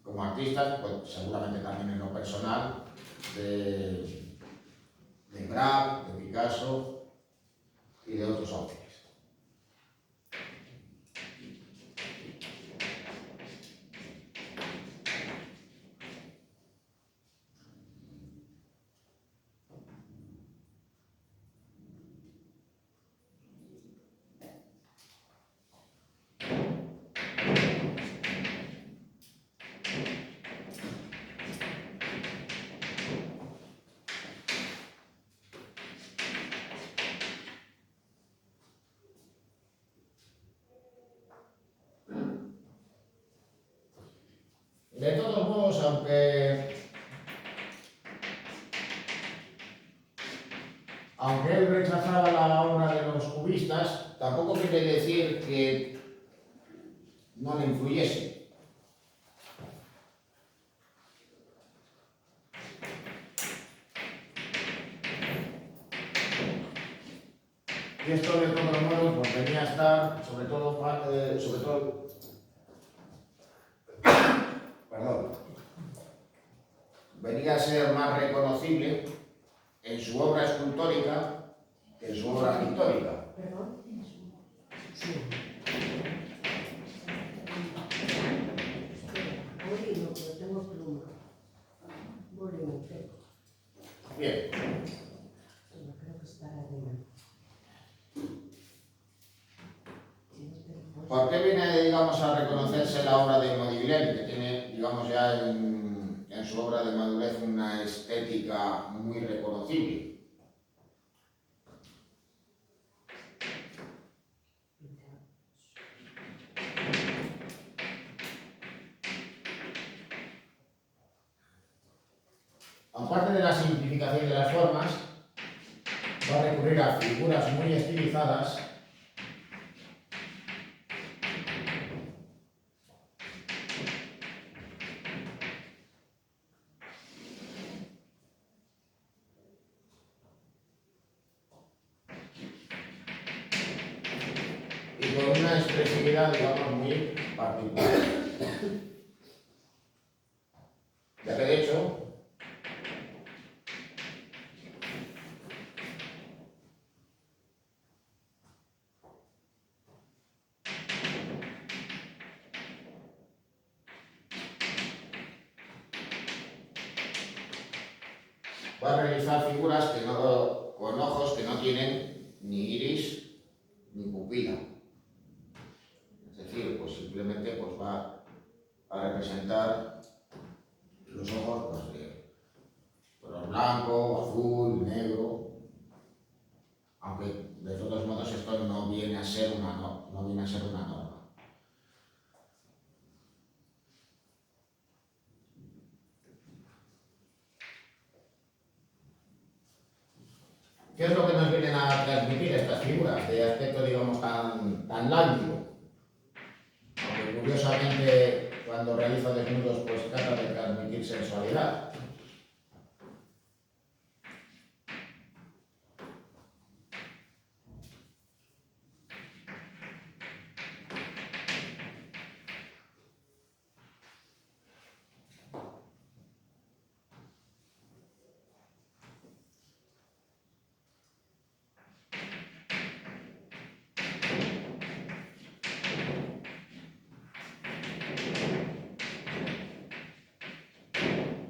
como artista, pues, seguramente también en lo personal, de Braque, de Picasso y de otros autores. De todos modos, aunque él rechazaba la obra de los cubistas, tampoco quiere decir que no le influyese. Y esto de todos modos pues, venía a estar, sobre todo, perdón, venía a ser más reconocible en su obra escultórica que en su obra pictórica. ¿Perdón? Sí. Boli no, pero tengo pluma. Boli no tengo. Bien, Pero creo que está arriba. ¿por qué viene, digamos, a reconocerse la obra de Modigliani, que tiene, digamos, ya en su obra de madurez una estética muy reconocible? Aparte de la simplificación de las formas, va a recurrir a figuras muy estilizadas y con una expresividad, digamos, muy particular. Ya que de hecho, va a realizar figuras con ojos que no tienen ni iris ni pupila. Es decir, pues simplemente pues va a representar los ojos pues, de color blanco, azul, negro, aunque de todos modos esto no viene a ser una norma. ¿Qué es lo que nos vienen a transmitir estas figuras de aspecto, digamos, tan lánguido? Aunque curiosamente, cuando realiza desnudos, pues trata de transmitir sensualidad.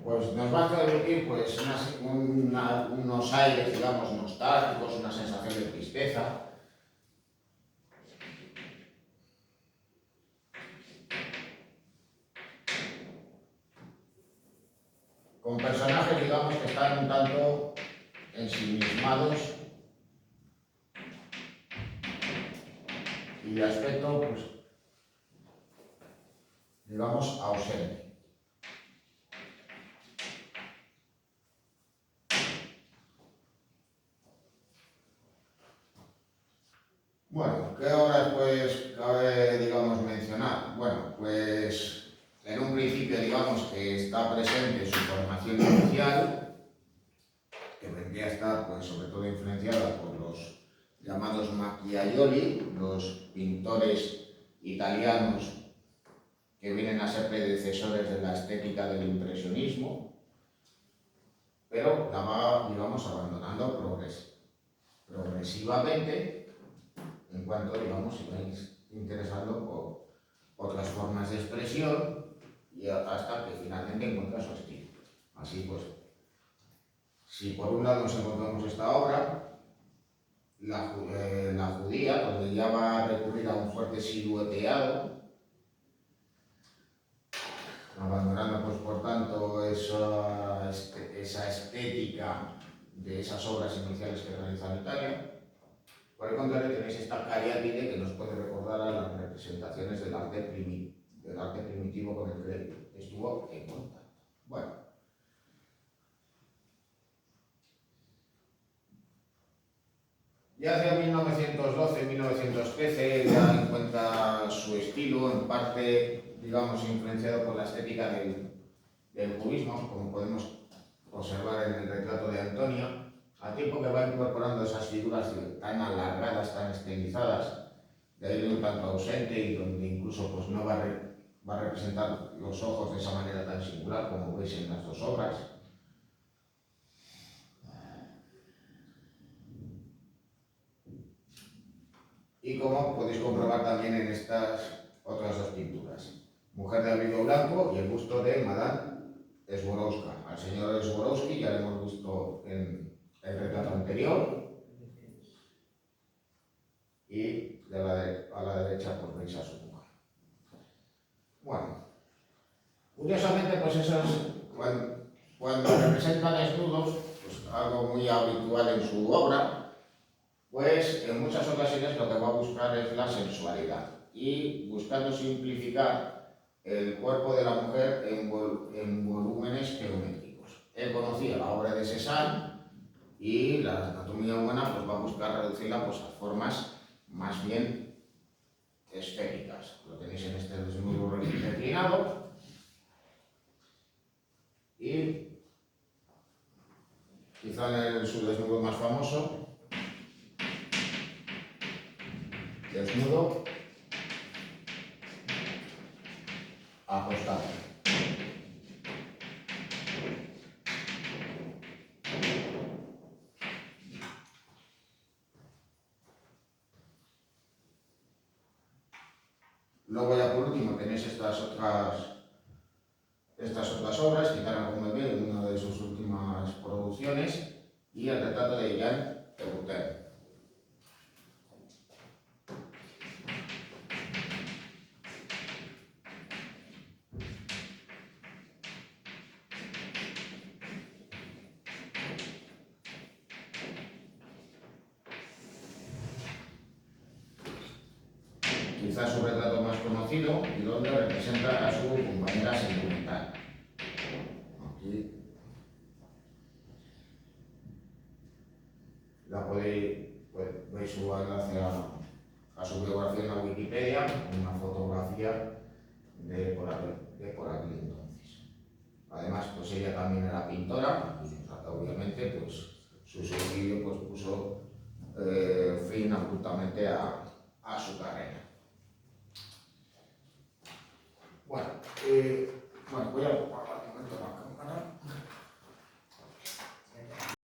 pues nos va a transmitir pues unos aires, digamos, nostálgicos, una sensación de tristeza. Con personajes, digamos, que están un tanto ensimismados y de aspecto, pues, digamos, ausente. Bueno, ¿qué obras pues cabe, digamos, mencionar? Bueno, pues en un principio, digamos, que está presente su formación inicial, que vendría a estar, pues, sobre todo influenciada por los llamados Macchiaioli, los pintores italianos que vienen a ser predecesores de la estética del impresionismo, pero la va, digamos, abandonando progresivamente en cuanto, digamos, se vais interesando por las formas de expresión y hasta que finalmente encuentra su estilo. Así pues, si por un lado nos encontramos esta obra, la judía, donde ya va a recurrir a un fuerte silueteado, abandonando pues por tanto esa estética de esas obras iniciales que realiza en Italia. Por el contrario, tenéis esta cariátide que nos puede recordar a las representaciones del arte primitivo con el que estuvo en contacto. Bueno, ya hacia 1912-1913 ya encuentra su estilo, en parte, digamos, influenciado por la estética del cubismo, como podemos observar en el retrato de Antonia, al tiempo que va incorporando esas figuras tan alargadas, tan estilizadas, de ahí un tanto ausente y donde incluso pues, no va a representar los ojos de esa manera tan singular como veis en las dos obras. Y como podéis comprobar también en estas otras dos pinturas. Mujer de abrigo blanco y el busto de Madame Swarovska. Al señor Swarovski ya lo hemos visto en el retrato anterior. Y a la derecha pues veis a su mujer. Bueno, curiosamente pues eso es cuando representa desnudos, pues algo muy habitual en su obra, pues en muchas ocasiones lo que va a buscar es la sensualidad y buscando simplificar el cuerpo de la mujer en volúmenes geométricos. Él conocía la obra de Cézanne y la anatomía humana pues va a buscar reducirla pues a formas más bien esféricas. Lo tenéis en este desnudo reclinado y quizá en su desnudo más famoso, desnudo acostado. Luego ya por último tenéis estas otras obras, Gitana con bebé, una de sus últimas producciones, y el retrato de Jean Courbet. Quizás su retrato más conocido y donde representa a su compañera sentimental. Aquí la veis su enlace a su biografía en la Wikipedia, una fotografía de por aquel entonces. Además, pues ella también era pintora, y obviamente pues su suicidio pues puso fin abruptamente a su carrera. Bueno, voy a